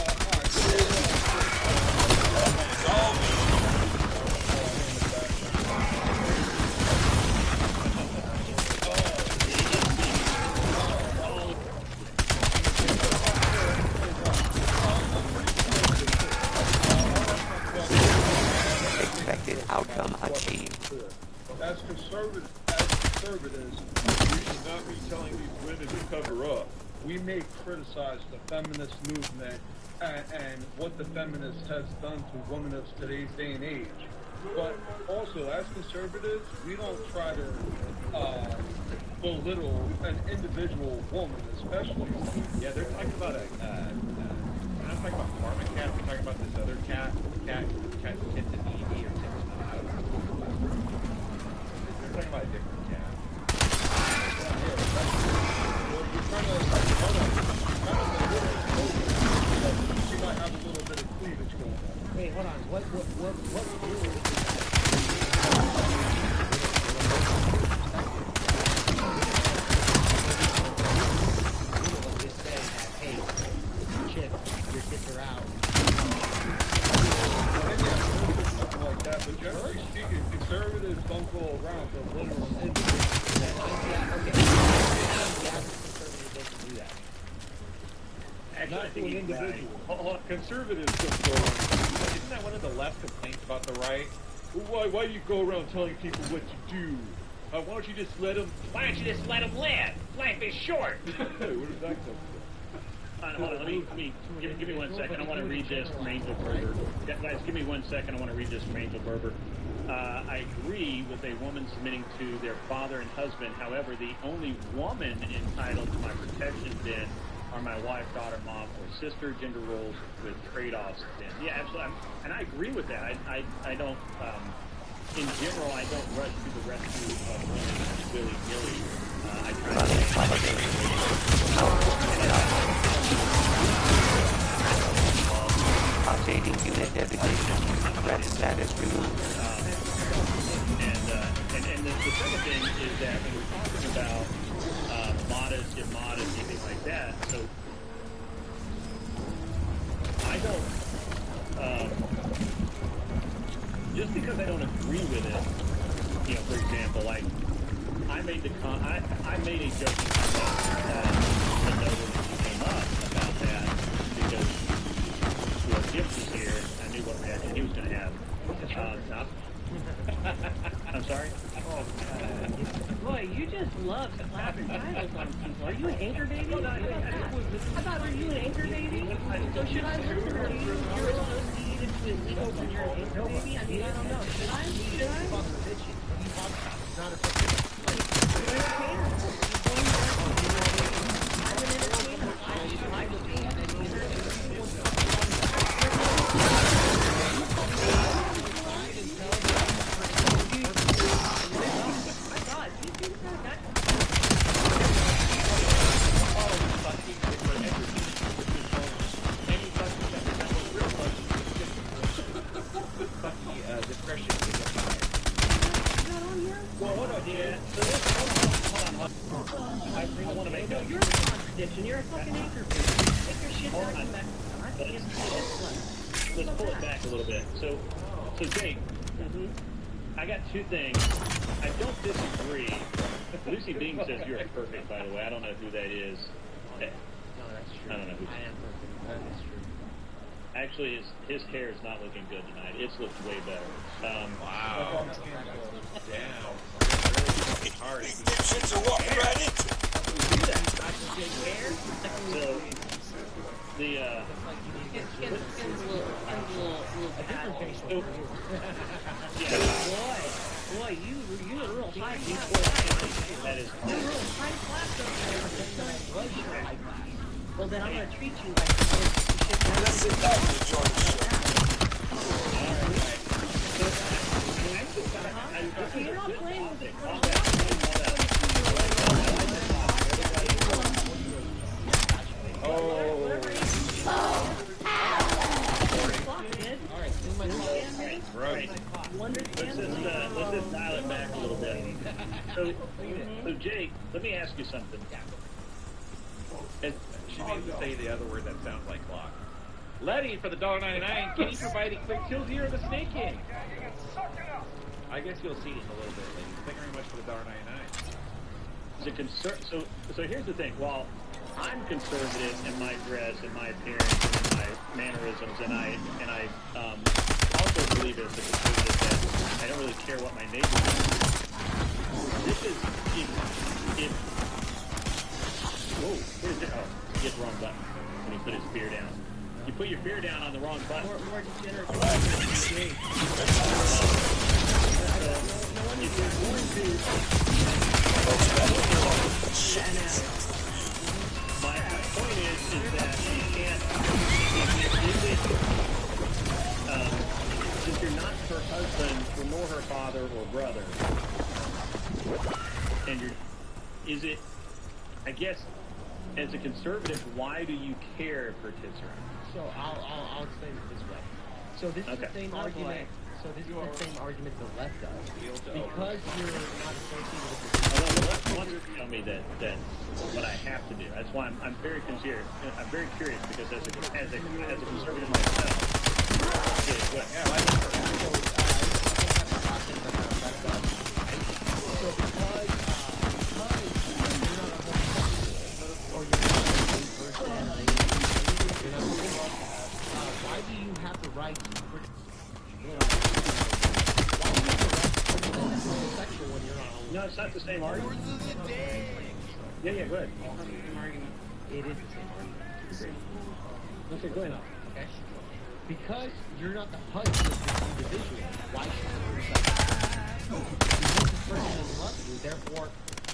Expected outcome achieved. As conservatives, we should not be telling these women to cover up. We may criticize the feminist movement and what the feminist has done to women of today's day and age. But also, as conservatives, we don't try to belittle an individual woman, especially. Yeah, they're talking about we're not talking about Karma Cat, we're talking about this other cat tits and ED or tits. I don't know. They're talking about a different cat. She might have a little bit of cleavage going on. Wait, hold on. What just saying that, hey, chick, your tits are out. Something like that, but generally speaking, conservatives don't go around the literal individuals. Yeah, okay. The average conservative doesn't do that. Actually, I think an individual. Conservatives don't go around. Isn't that one of the left complaints about the right? Well, why do you go around telling people what to do? Why don't you just let them? Why don't you just let them live? Life is short. Where does that come from? Hold on, give me 1 second. I want to read this from Angel Berber. Guys, give me 1 second. I want to read this from Angel Berber. I agree with a woman submitting to their father and husband. However, the only woman entitled to my protection then are my wife, daughter, mom, or sister. Gender roles with trade-offs then. Yeah, absolutely. And I agree with that. I don't, in general, I don't rush to the rescue of women willy-nilly. I try to Updating unit designation. Threat status removed. And the second thing is that when we're talking about modest, immodest, anything like that, so I don't, just because I don't agree with it, you know, for example, like, I made a joking comment to Nova when she came up about that, because, you know, Gibbs was here, I knew what reaction he was going to have. I'm sorry? Boy, you just love slapping titles on people. Are you an anchor baby? I thought, are you an anchor baby? So should I listen to you? You're associated with legals and you're an anchor baby? I mean, I don't know. Should I? not a fucking, like, I'm an entertainer. I would be an discretion to get by. Well, hold on, yeah. So this, hold on. I want to make No, a... you're a contradiction. You're a fucking anchor baby. Take your shit back to Mexico. I can't see this. Let's pull it back a little bit. So Jake, I got two things. I don't disagree. Lucy Bing says you're perfect, by the way. I don't know who that is. No, that's true. I don't know who. I am perfect. That is true. Actually, his hair is not looking good tonight. It's looked way better. Wow. Damn. Really hard. These dipshits are walking right into it. So, the, Skin's a little paddle. Boy, you're a real high class. That is You're a real high class over there. You're high class. Well, then I'm going to treat you like shit. Let's sit down and enjoy the show. You're not playing with it. Let's just dial it back a little bit. So Jake, let me ask you something. She means to say the other word that sounds like clock. Letty for the $1.99. Can you provide a quick till zero the Snake King? I guess you'll see it in a little bit, ladies. Thank you very much for the $1.99. So here's the thing. While I'm conservative in my dress, in my appearance, and in my mannerisms, and I also believe as a conservative that I don't really care what my neighbors do. This is if whoa, what is it? Oh, he hit the wrong button when he put his spear down. You put your fear down on the wrong button. More degenerate. If you're going to... My point is that you can't... If you're not her husband, or nor her father or brother, and you're... Is it... I guess, as a conservative, why do you care if her tits are out? So I'll explain it this way. So this is the same argument. So this is the same argument the left does. Because you're not associated with the left wants to tell me that what I have to do. That's why I'm very curious. I'm very curious because as a conservative myself. Why do you have the right to No, it's not the same argument. Yeah, go ahead. It is the same argument. Okay, go ahead. Okay? Because you're not the husband of this individual, why should you criticize them? Because this person loves you, therefore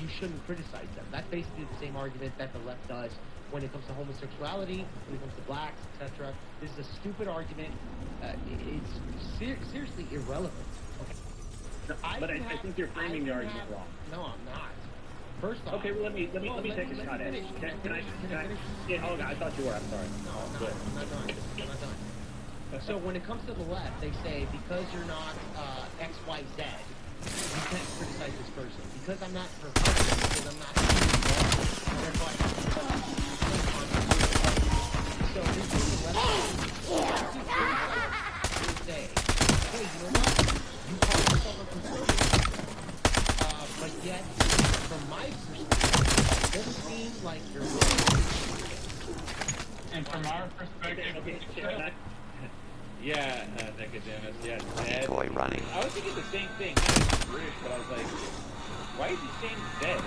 you shouldn't criticize them. That's basically the same argument that the left does when it comes to homosexuality, when it comes to blacks, etc. This is a stupid argument. It's seriously irrelevant. Okay? But I think you're framing the argument wrong. No, I'm not. First off, okay, well let me take a shot at it. Can I? Yeah, hold on. I thought you were. I'm sorry. No, I'm not done. I'm not done. So when it comes to the left, they say because you're not X, Y, Z, you can't criticize this person. Because I'm not her husband, because I'm not. So this is the left. Say, hey, you know what? You call yourself a conservative, but yet, from my perspective, it doesn't seem like you're. And from our perspective, yeah, Nicodemus, yeah, Zed. Toy running. I was thinking the same thing. He's British, but I was like, why is he saying Zed?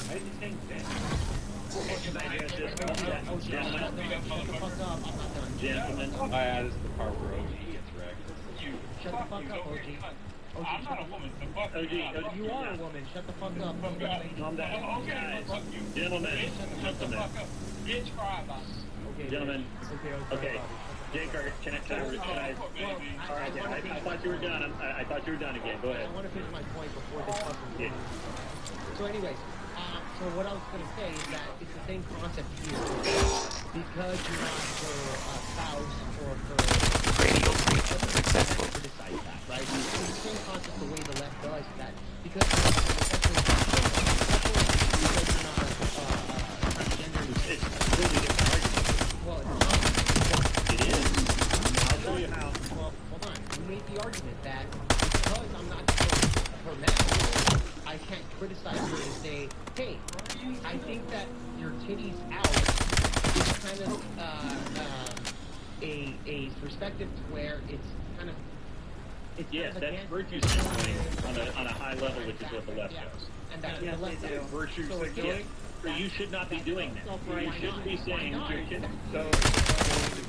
Why is he saying Zed? Gentlemen. Oh yeah, this is the part where OG gets wrecked. Shut the fuck up, OG. I'm not a woman. The fuck OG, You are a woman. Shut the fuck up. Calm down. Okay, Guys, fuck you. gentlemen, Shut the fuck up. Bitch, cry about it. Okay, gentlemen. Okay. Jake, can I? All right, then. I thought you were done. I thought you were done again. Go ahead. I want to finish my point before this fucking. Yeah. So, anyways, so what I was going to say is that it's the same concept here. Because you're not her spouse or her Radio breach successful. Criticize that, right? It's the same concept the way the left does that. Because you're not transgender. It's completely different argument. Well, it's not. It is. I'll show you how. Well, hold on. You made the argument that because I'm not her man, I can't criticize her and say, hey, I think that your titties out is kind of a perspective to where it's kind of yes, that's virtue signaling on a high level, which is what the left does. And that's the left does. Virtue signaling. So you should not be doing that. You shouldn't be saying your kids. So,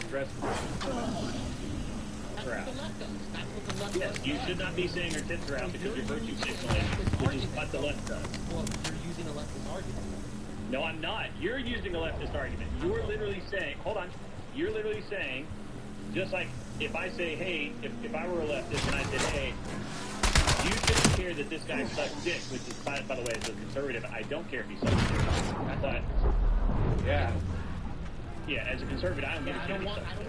dress That's what the left does. That's what the left Yes, does. you should not be saying her tits are out because you're virtue signaling, which is what the left does. Well, you're using a leftist argument. No, I'm not. You're using a leftist argument. You're literally saying, hold on, you're literally saying, just like if I say, hey, if I were a leftist and I said, hey, you shouldn't care that this guy sucks dick, which is, by the way, as a conservative, I don't care if he sucks dick. But, yeah. Yeah, as a conservative, I don't give a shit if he sucks dick.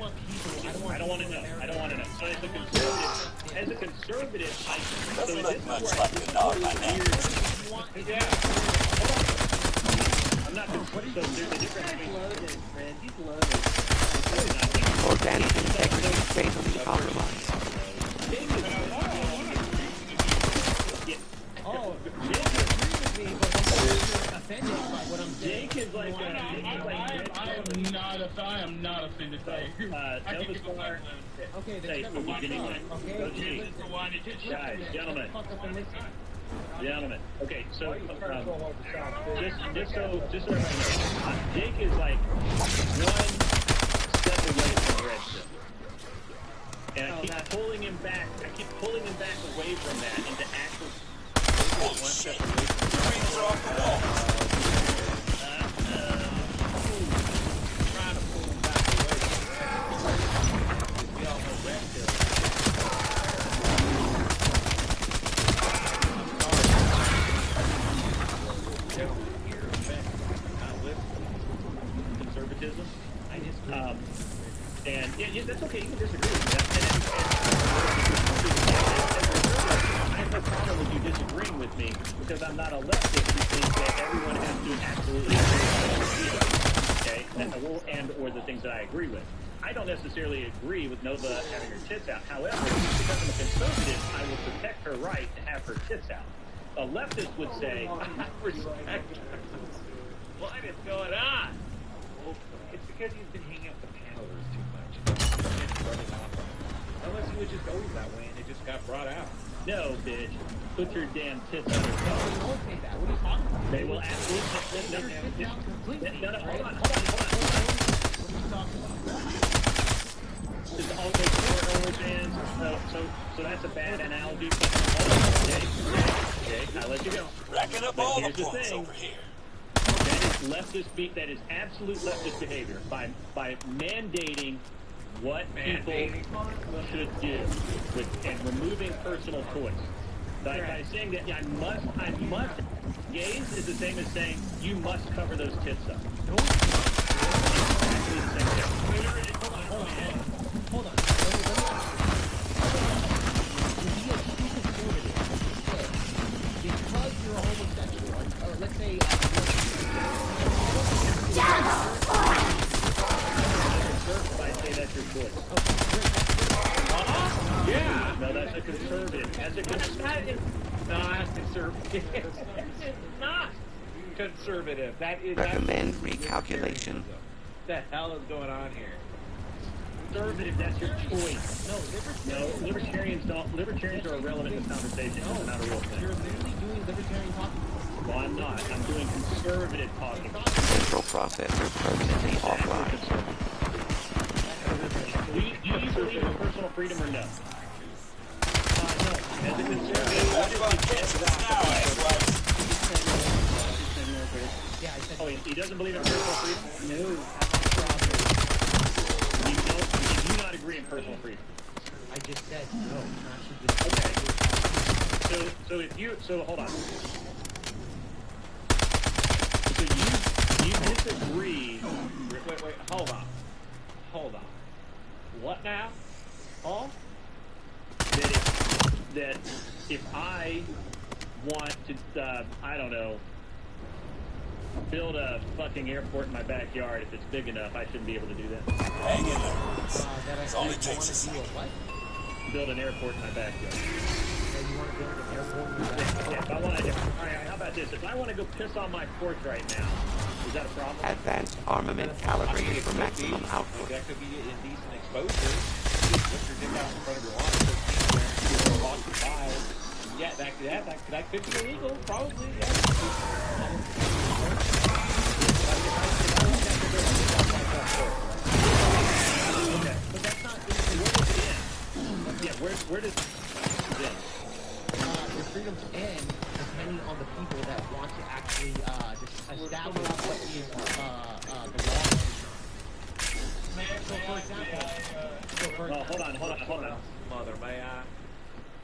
I don't want to know. I don't want to know. So as a conservative, Doesn't look much like a dog by now. Yeah. I'm not concerned. So there's a difference between... He's loaded. Organic integrity fatally compromised. Oh, Jake agrees with me, but I'm offended by what I'm saying. Jake is like... I am not offended by you. Nova Star... Okay, Say, then from the beginning, okay, guys, gentlemen, okay, so, just so everyone knows, Jake is like one step away from the red pill. And I keep pulling him back away from that into actual one step away from the red pill. Trying to pull him back away from the red pill. We all know red pill. Conservatism. I disagree. And yeah, that's okay. You can disagree with that. I have no problem with you disagreeing with me because I'm not a leftist who thinks that everyone has to absolutely agree with okay, and or the things that I agree with. I don't necessarily agree with Nova having her tits out. However, because I'm a conservative, I will protect her right to have her tits out. A leftist would say, I respect her. What is going on? Well, it's because he's been hanging out with the panelers too much. It's running off. Unless he was just always that way and it just got brought out. No, bitch. Put your damn tits on your phone. They will absolutely... No, hold on. It's also for OnlyFans, so that's a bad analogy. Jake, I'll let you go. Racking up all the points over here. That is absolute leftist behavior by mandating what people should do and removing personal choice. By saying that I must gaze is the same as saying you must cover those tits up. Exactly the same thing. Hold on. Because you're a homosexual, or let's say I say that's your choice. Yeah. No, that's a conservative. That's a conservative. Not conservative. It's not conservative. That is Recommend recalculation. What the hell is going on here? Conservative, that's your choice. No, libertarians don't. Libertarians are irrelevant in this conversation. It's not a real thing. you're literally doing libertarian talking. Well, I'm not. I'm doing conservative talking. Central processor permanently offline. Do you believe in personal freedom or no? No. Yeah, I said. Oh, he doesn't believe in personal freedom? No. You do not agree in personal freedom? I just said no. Okay. So hold on. So you disagree. Wait, hold on. What now? Oh? That if I want to, I don't know, build a fucking airport in my backyard, if it's big enough, I shouldn't be able to do that. Hang in there. That's all it takes is what? Build an airport in my backyard. You want to build an airport in your backyard? If I want to, all right, how about this? If I want to go piss on my porch right now, is that a problem? Advanced armament calibrated for maximum output. That could be indecent exposure. Just put your dick out in front of your lawn and you're occupied. Yeah, that could be illegal, probably, Okay, but that's not, where does it end? Yeah, where does it end? Your freedoms end depending on the people that want to actually establish what is the law. So, for example, hold on. Mother, may I?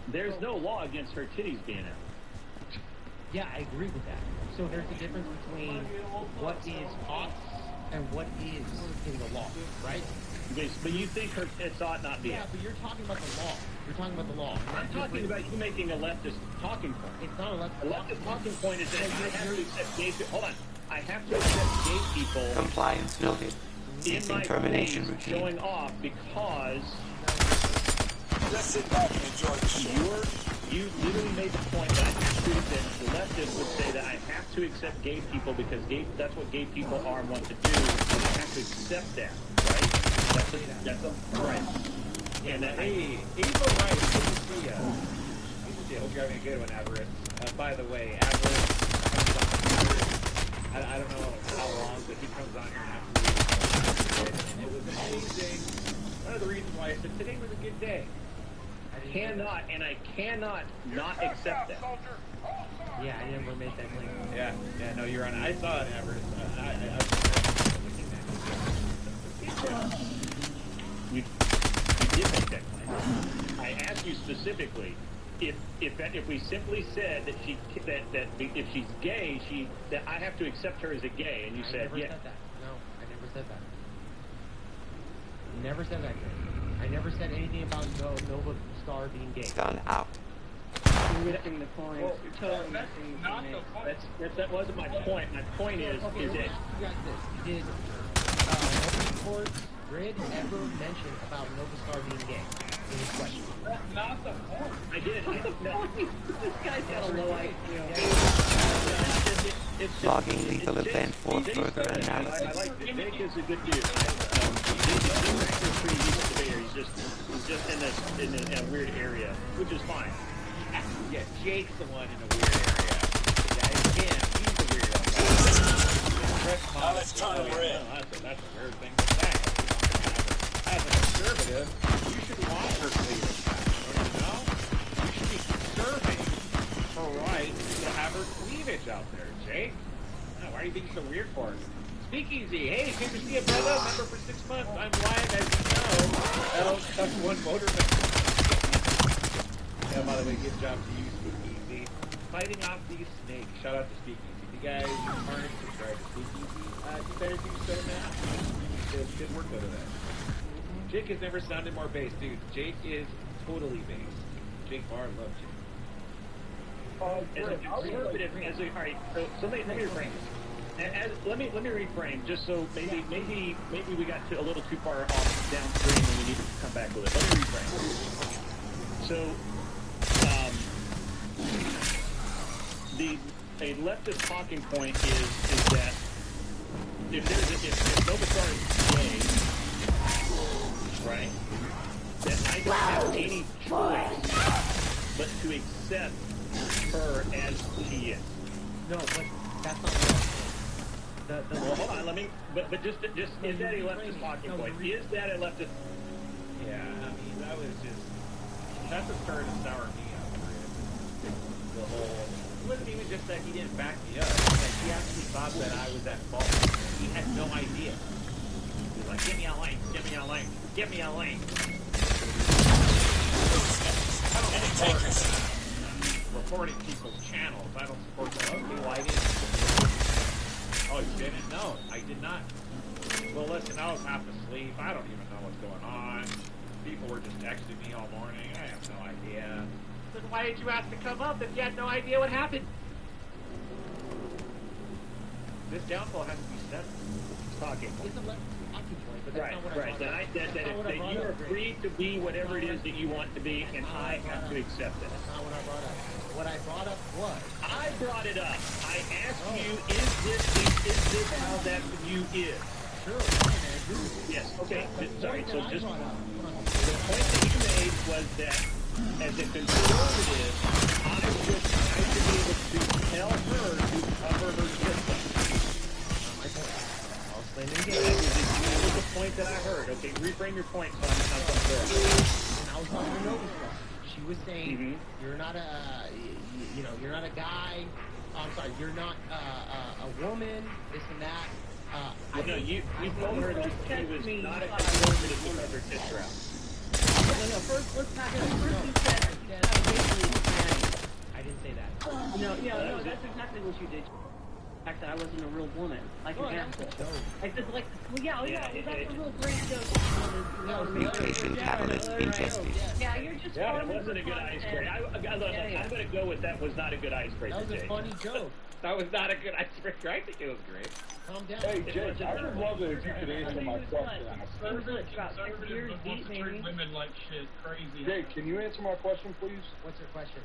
There's no law against her titties being out. Yeah, I agree with that. So there's a difference between what is ought and what is in the law, right? But you think it's ought not be. Yeah, but you're talking about the law. You're talking about the law. I'm talking about you making a leftist talking point. It's not a leftist talking point is that I have to accept gay people. Hold on. I have to accept gay people. Compliance noted. Ceasing termination routine. Showing off because let's sit back and enjoy the show. You literally made the point that I have to accept. The leftist would say that I have to accept gay people because that's what gay people are and want to do, and I have to accept that, right? That's a right. And hey, April Wright, good to see ya. I hope you're having a good one, Avarice. By the way, Avarice comes on. I don't know how long, but he comes on here and after and it was amazing. One of the reasons why I said today was a good day. I cannot not accept that. Yeah, I never made that claim. Yeah, no, you're on. I saw it, Everett. You did make that claim. I asked you specifically if we simply said that if she's gay, that I have to accept her as a gay, and you said yes. Said that. No, I never said that. Never said that. I never said anything about Nova Star being gay. Done out. You're missing the point. You're totally missing the point. That wasn't my point. My point is that you got this. Did Report Grid ever mention about Nova Star being gay in his question? That's not the point. I did. This guy's got a low IQ. Logging lethal event for further analysis. I like Jake is a good dude. Jake is pretty decent debater. He's just in a weird area, which is fine. Yeah, Jake's the one in a weird area. Again, he's the weirdo. Now let's turn him red. That's a weird thing to say. As a conservative, you should want her cleavage back. You know? You should be conserving her right to have her cleavage out there, Jake. Oh, why are you being so weird for her? Speakeasy. Hey, good to see you, brother. Member for 6 months. I'm live, as you know. That'll touch one voter. Yeah, by the way, good job to you, Speakeasy. Fighting off these snakes. Shout out to Speakeasy. If you guys aren't subscribed to Speakeasy, you better do so now. Good work over there. Jake has never sounded more bass, dude. Jake is totally bass. Jake Barr loves Jake. As a conservative, all right. So let me reframe this. Let me reframe just so maybe we got a little too far off downstream and we need to come back with it. Let me reframe. So, a leftist talking point is that if Nova Star is gay, right, then I don't have any choice but to accept her as she is. No, but that's not what well, hold on, but just is that a leftist talking point? Is that a leftist? Yeah, I mean, that's a start to sour me out. the whole. It wasn't even just that he didn't back me up. That he actually thought that I was at fault. He had no idea. He was like, "Give me a link. Give me a link. Give me a link." I don't support reporting people's channels. I don't support that. Okay, why didn't you? Oh, you didn't? No, I did not. Well, listen, I was half asleep. I don't even know what's going on. People were just texting me all morning. I have no idea. Then why did you ask to come up if you had no idea what happened? This downfall has to be settled. Talking. It's a talking point, but that's Right, not what I right. brought Then up. I said that if you are free to be whatever it is that you want to be, and I have to accept it. That's not what I brought up. What I brought up was... I brought it up. I asked you, is this how that for you is? Sure, fine, I agree with you. Yes, okay. Sorry, so just... Hold on. The point that you made was that as a conservative, I should be able to tell her to cover her system. My point. I'll explain it That again. was the point that I heard. Okay, reframe your point so I'm not clear. And I was talking to Nova Star. She was saying, you're not a, you're not a guy. I'm sorry, you're not a woman, this and that. No, you told her that she was not a conservative because her tits are out. No, first, let's back it up. First you said, I didn't say that. No, that's exactly what you did. The fact that I wasn't a real woman, like an asshole. Like this, well, that's a real great joke. Mutation catalyst ingested. Yeah, you're just. Yeah, that wasn't a good icebreaker. I'm going to go with that was not a good icebreaker. That was a funny joke. That was not a good icebreaker. I think it was great. Calm down. Hey, Jake, I would love it if you could answer my question. Conservative wants to treat women like shit. Crazy. Jake, can you answer my question, please? What's your question?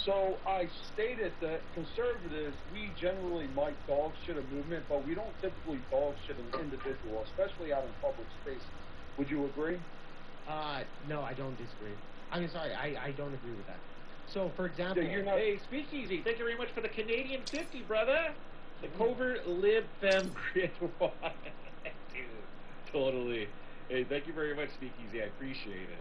So I stated that conservatives, we generally might dog shit a movement, but we don't typically dog shit an individual, especially out in public spaces. Would you agree? No, I don't disagree. I mean, sorry, I don't agree with that. So, for example... Hey, Speakeasy, thank you very much for the Canadian 50, brother. The covert lib fem grid one. Dude, totally. Hey, thank you very much, Speakeasy. I appreciate it.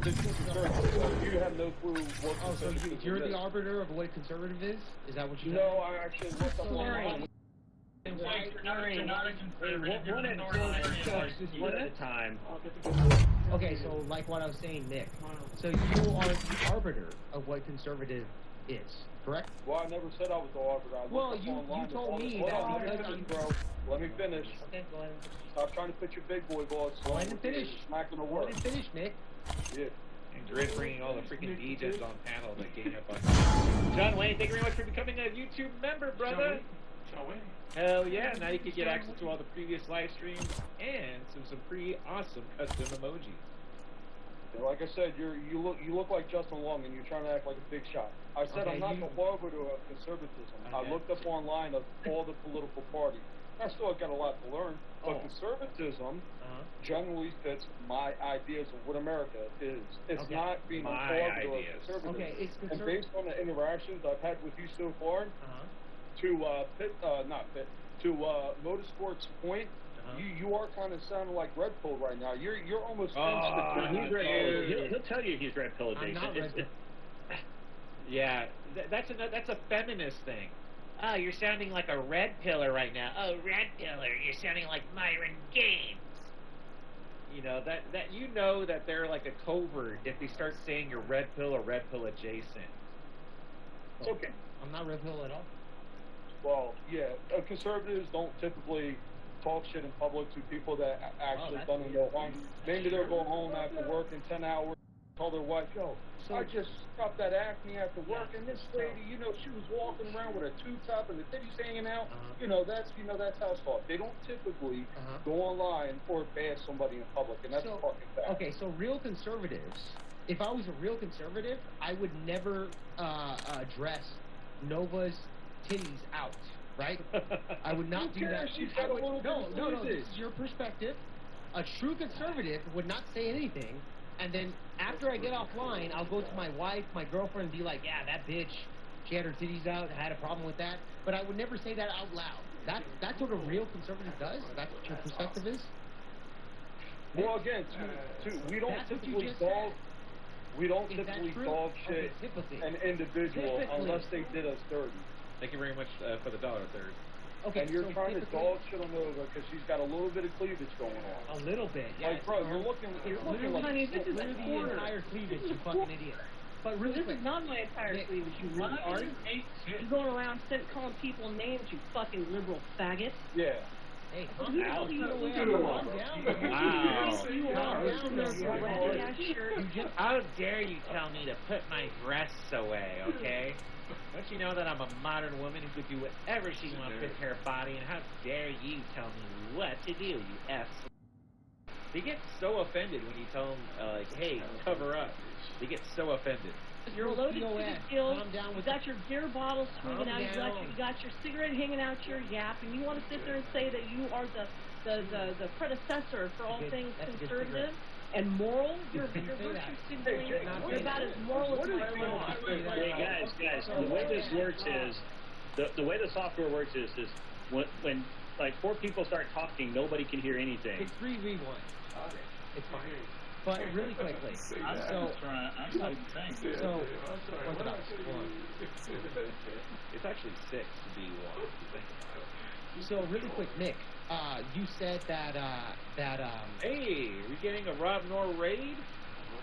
You have no clue what... Oh, so you're the arbiter of what conservative is? Is that what you No, I actually looked up online. You're not a conservative. One at a time. Okay, so like what I was saying, Nick. So you are the arbiter of what conservative is, correct? Well, I never said I was the arbiter. I looked up online. You told me that Let me finish, bro. Let me finish. Okay, go ahead. Stop trying to put your big boy balls. Go ahead and finish. It's not going to Go work. ahead and finish, Nick. Yeah. And Grid bringing all the freaking DJs on panel that game up on. John Wayne, thank you very much for becoming a YouTube member, brother. Shall we? Hell yeah, now you can get access to all the previous live streams and some pretty awesome custom emojis. Yeah, like I said, you look like Justin Long, and you're trying to act like a big shot. I said I'm not the arbiter of conservatism. I looked up online of all the political parties. I still got a lot to learn, but conservatism generally fits my ideas of what America is. It's not being an arbiter of conservatism. Okay, it's and based on the interactions I've had with you so far, to Motorsport's point, you are kind of sounding like Red Pill right now. You're almost He'll tell you he's Red Pill. I'm not Red Pill. Yeah, that's a feminist thing. Oh, you're sounding like a red pillar right now. Oh, red pillar, you're sounding like Myron Gaines. You know that they're like a covert if they start saying you're red pill or red pill adjacent. It's okay. I'm not red pill at all. Well, yeah, conservatives don't typically talk shit in public to people that actually don't know why. Maybe they'll go home after work in 10 hours, tell their wife, yo, I just got that acne after work, and this lady, she was walking around with a tube top and the titties hanging out. That's how it's thought. They don't typically go online or bash somebody in public, and that's a fucking fact. Okay, so real conservatives, if I was a real conservative, I would never address Nova's titties out, right? I would not do that. No, this is your perspective. A true conservative would not say anything, and then after I get offline, I'll go to my wife, my girlfriend, and be like, yeah, that bitch, she had her titties out, had a problem with that, but I would never say that out loud. That's what a real conservative does? That's what your perspective is? Well, again, we don't typically dog... We don't Is that typically true? dog Okay, shit typically. an individual Typically. unless they did us dirty. Thank you very much for the $1 third. Okay, And you're so trying to typically- dog shit on Nova because she's got a little bit of cleavage going on. A little bit, yeah. Like, bro, you're looking Literally, like honey, this is literally a the corner. entire cleavage, you fucking idiot. But really This quick, is not my entire Nick, cleavage, you Why retard. do you hate You shit? going around calling people names, you fucking liberal faggot. Yeah. Hey, Who calm the down. hell do you Calm think down. you Calm are? down. Wow. You are in their red ass shirt. You just How dare you tell me to put my breasts away, okay? Don't you know that I'm a modern woman who could do whatever she wants with her body, and how dare you tell me what to do, you F. They get so offended when you tell them, like, hey, cover up. They get so offended. You're loaded to the gills. Calm down You with got your beer bottle swinging Calm out. You got your cigarette hanging out your yap, and you want to sit there and say that you are the predecessor for all things That's a good conservative cigarette. and moral. You're Didn't say virtue that. signaling. Hey, Jake, You're about as moral as my mom. Hey guys, the way this works is the way the software works is when like 4 people start talking, nobody can hear anything. It's 3v1. It's fine. But really quickly, I'm so trying. I'm not saying. so what's it up? Hold on. It's actually 6 to be 1. So really quick, Nick, you said that Hey, we getting a Rob Nor raid?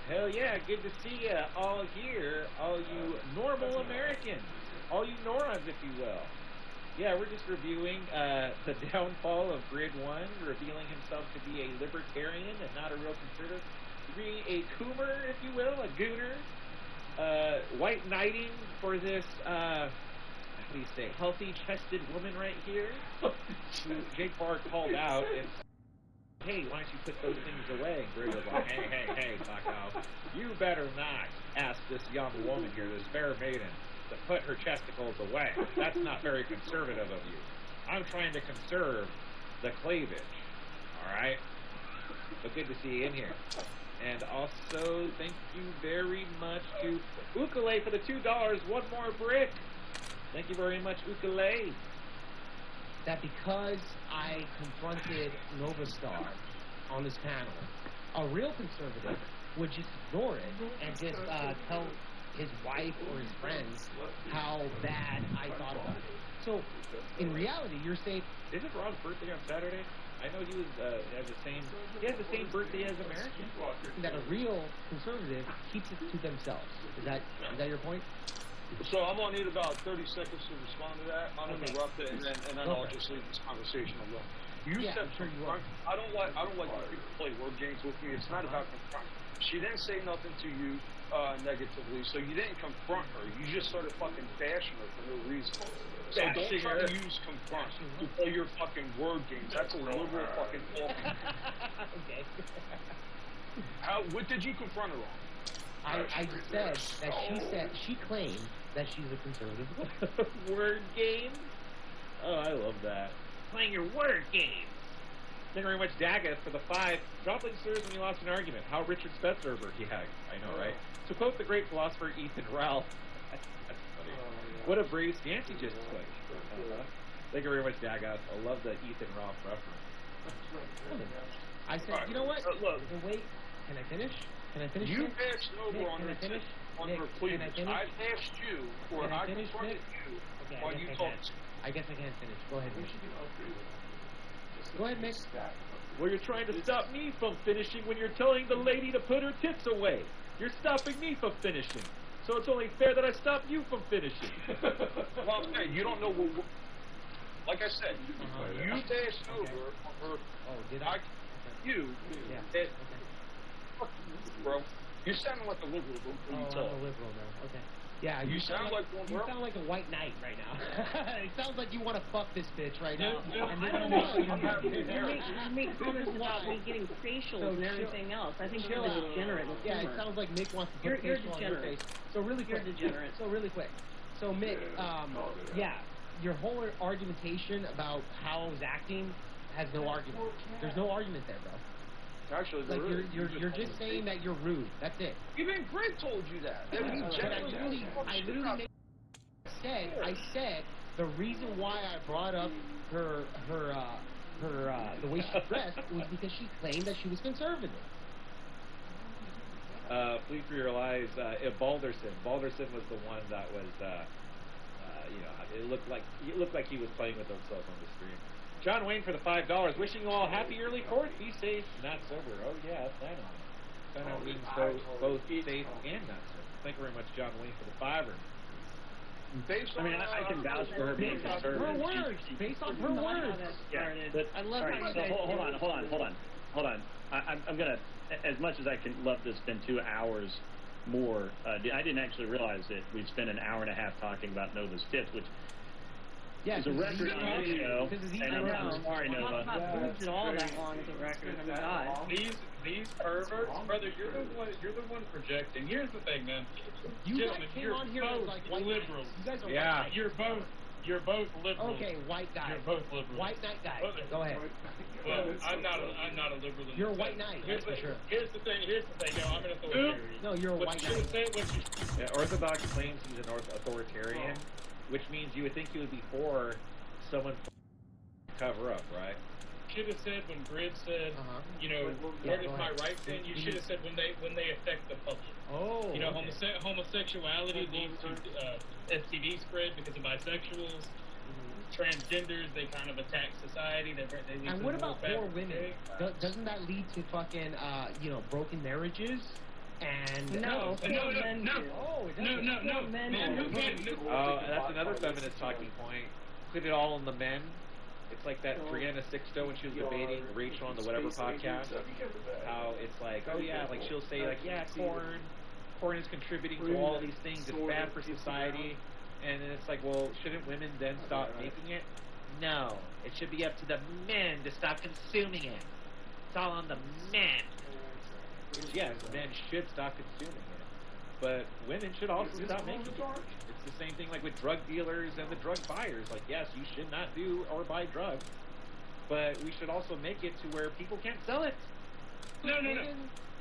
Hell yeah, good to see ya all here, all you normal Americans, all you Norons, if you will. Yeah, we're just reviewing the downfall of Grid 1, revealing himself to be a libertarian and not a real conservative, being a coomer, if you will, a gooner, white knighting for this, what do you say, healthy-chested woman right here, who Jake Barr called out and said, hey, why don't you put those things away? And Grid was like, hey, bucko, you better not ask this young woman here, this fair maiden, to put her chesticles away. That's not very conservative of you. I'm trying to conserve the cleavage. All right? But good to see you in here. And also, thank you very much to Ukale for the $2. One more brick. Thank you very much, Ukale. that because I confronted Novastar on this panel, a real conservative would just ignore it and just tell his wife or his friends how bad I thought about it. So, in reality, you're saying, isn't Rob's birthday on Saturday? I know he was has the same birthday as American. That a real conservative keeps it to themselves. Is that your point? So I'm gonna need about 30 seconds to respond to that, uninterrupted, and then I'll just leave this conversation alone. You said confront. I don't like when people play word games with me. It's not about confront. She didn't say nothing to you negatively, so you didn't confront her. You just started fucking bashing her for no reason. So don't try to use confront to play your fucking word games. That's a liberal fucking talking. Okay. What did you confront her on? I said that she claimed that she's a conservative. Word game? Oh, I love that. Playing your word game. Thank you very much, Daga, for the 5. Dropping slurs when you lost an argument. How Richard Spetzerberg he had. I know, right? To quote the great philosopher Ethan Ralph. That's funny. What a brave stance he just took. Thank you very much, Daga. I love the Ethan Ralph reference. I said, you know what? Look, wait. Can I finish? Can I finish? You Nick? bashed over Nick, on can her I finish? on Nick, her can I cleavage. finish? I bashed you, or Can I I finish, confronted Nick? you Okay, while you talked. I guess I can't finish. Go ahead, Nick. Go ahead, Nick. Well, you're trying to stop me from finishing when you're telling the lady to put her tits away. You're stopping me from finishing. So it's only fair that I stop you from finishing. Well, okay, you don't know what. Like I said, you bashed over on her. Oh, did I? You. Yeah. Fuck you, bro. You're sounding like a liberal when you I'm talk. a liberal now. Okay. Yeah, You sound like one, you bro. sound like a white knight right now. It sounds like you want to fuck this bitch right now. I don't know. You make comments about me getting facials and everything else. I think you're a degenerate. Yeah, it sounds like Mick wants to put facial on your face. So really quick. You're degenerate. So really quick. So Mick, yeah, your whole argumentation about how I was acting has no argument. There's no argument there, bro. Actually, like you're just saying that you're rude. That's it. Even Greg told you that. But I literally said the reason why I brought up her the way she dressed was because she claimed that she was conservative. Flee for your lives. Balderson. Balderson was the one that was, it looked like he was playing with himself on the stream. John Wayne for the $5. Wishing you all happy early court. Be safe, not sober. Oh yeah, plan on it. Plan on being both safe and not sober. Thank you very much, John Wayne, for the $5. I mean, I can vouch for her being conservative. Her words, based on her words. Yeah, but I love all right, so hold on. I'm gonna, as much as I can love to spend 2 hours more. I didn't actually realize that we've spent an hour and a half talking about Nova's tits, which is a record on this show. And I'm sorry, Nova. Not boobs at all that long as a record. I mean, God. These perverts, brother, you're the one projecting. Here's the thing, man. You Gentlemen, guys came you're on here both as like white liberals. knights. You guys are Yeah. white You're both liberals. Okay, white guy. You're both liberals. White knight guy. Go ahead. Well, I'm not a liberal. In You're a the white sense. knight, Here's that's for sure. Here's the thing. No, I'm an authoritarian. No, you're a white knight. Orthodox claims he's an authoritarian, which means you would think he would be for someone cover up, right? Should have said when Grid said, what is my rights in? You should have said when they affect the public. Oh. Homosexuality leads to STD spread because of bisexuals. Transgenders, they kind of attack society. They lead And to what about more poor women? Doesn't that lead to fucking, broken marriages? And No. Oh, it doesn't. No. Men who can. That's another feminist talking point. Put it all on the men. It's like that Brianna Sixto when she was debating Rachel on the whatever podcast. How it's like, oh yeah, like she'll say like, yeah, corn is contributing to all these things. It's bad for society. And then it's like, well, shouldn't women then stop making it? No. It should be up to the men to stop consuming it. It's all on the men. Which, yes, men should stop consuming it. But women should also stop making it. It's the same thing like with drug dealers and the drug buyers. Like, yes, you should not do or buy drugs. But we should also make it to where people can't sell it. No.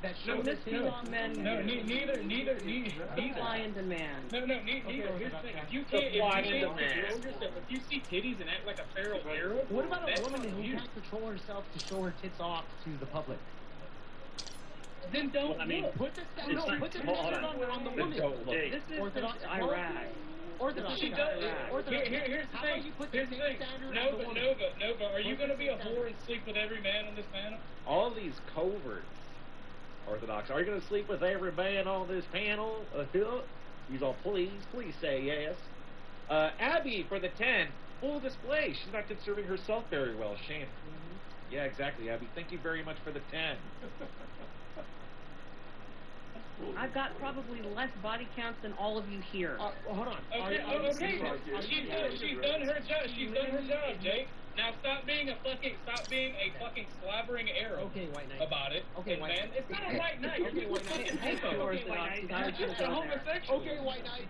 That show This is all men. No, neither. Supply and demand. No, neither. Here's the thing. If you can't control yourself, if you see titties and act like a feral Arab, What about a woman who can't control herself to show her tits off to the public? Then don't. Well, I mean, Put the standard on the woman. This is Orthodox Iraq. Orthodox. She does. Here's the thing. Nova, are you going to be a whore and sleep with every man on this panel? All these coverts, Orthodox, are you going to sleep with every man on this panel? He's all, please say yes. Abby for the 10, full display. She's not conserving herself very well. Shame. Yeah, exactly, Abby. Thank you very much for the 10. I've got probably less body counts than all of you here. Hold on. Okay. She's done her job. She's done her job, Jake. Now stop being a fucking slobbering Arab. Okay, white knight. About it. Okay, and white man, knight. it's not a white knight. Okay, You're white fucking knight. homo. Okay, white knight. You're just a homosexual. Okay, white knight.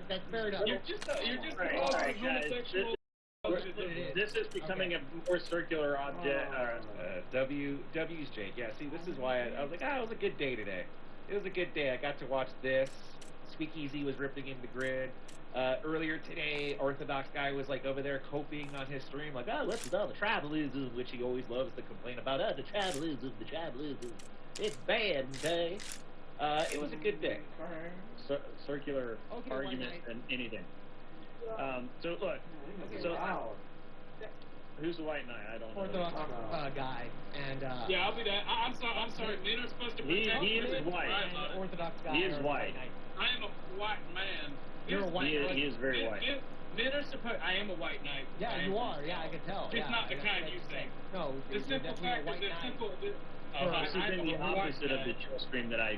That's fair enough. You're just a All right, guys. homosexual. This is becoming a more circular object. W's Jake. Yeah, see, this is why I was like, it was a good day today. It was a good day. I got to watch this. Speakeasy was ripping in the grid. Earlier today, Orthodox guy was like over there coping on his stream, like, what's with all the tribalism, which he always loves to complain about. The tribalism. It's bad, okay? It was a good day. Circular argument and anything. So look. Who's the white knight? I don't know. Orthodox guy. And yeah, I'll be that. I'm sorry. Men are supposed to protect. He is white. Orthodox guy. He is white. I am a white man. You're a white knight. He is very white. Men are supposed. I am a white knight. Yeah, you are. Yeah, I can tell. It's not the kind you think. No, the simple fact is that people. This has been the opposite of the chill stream that I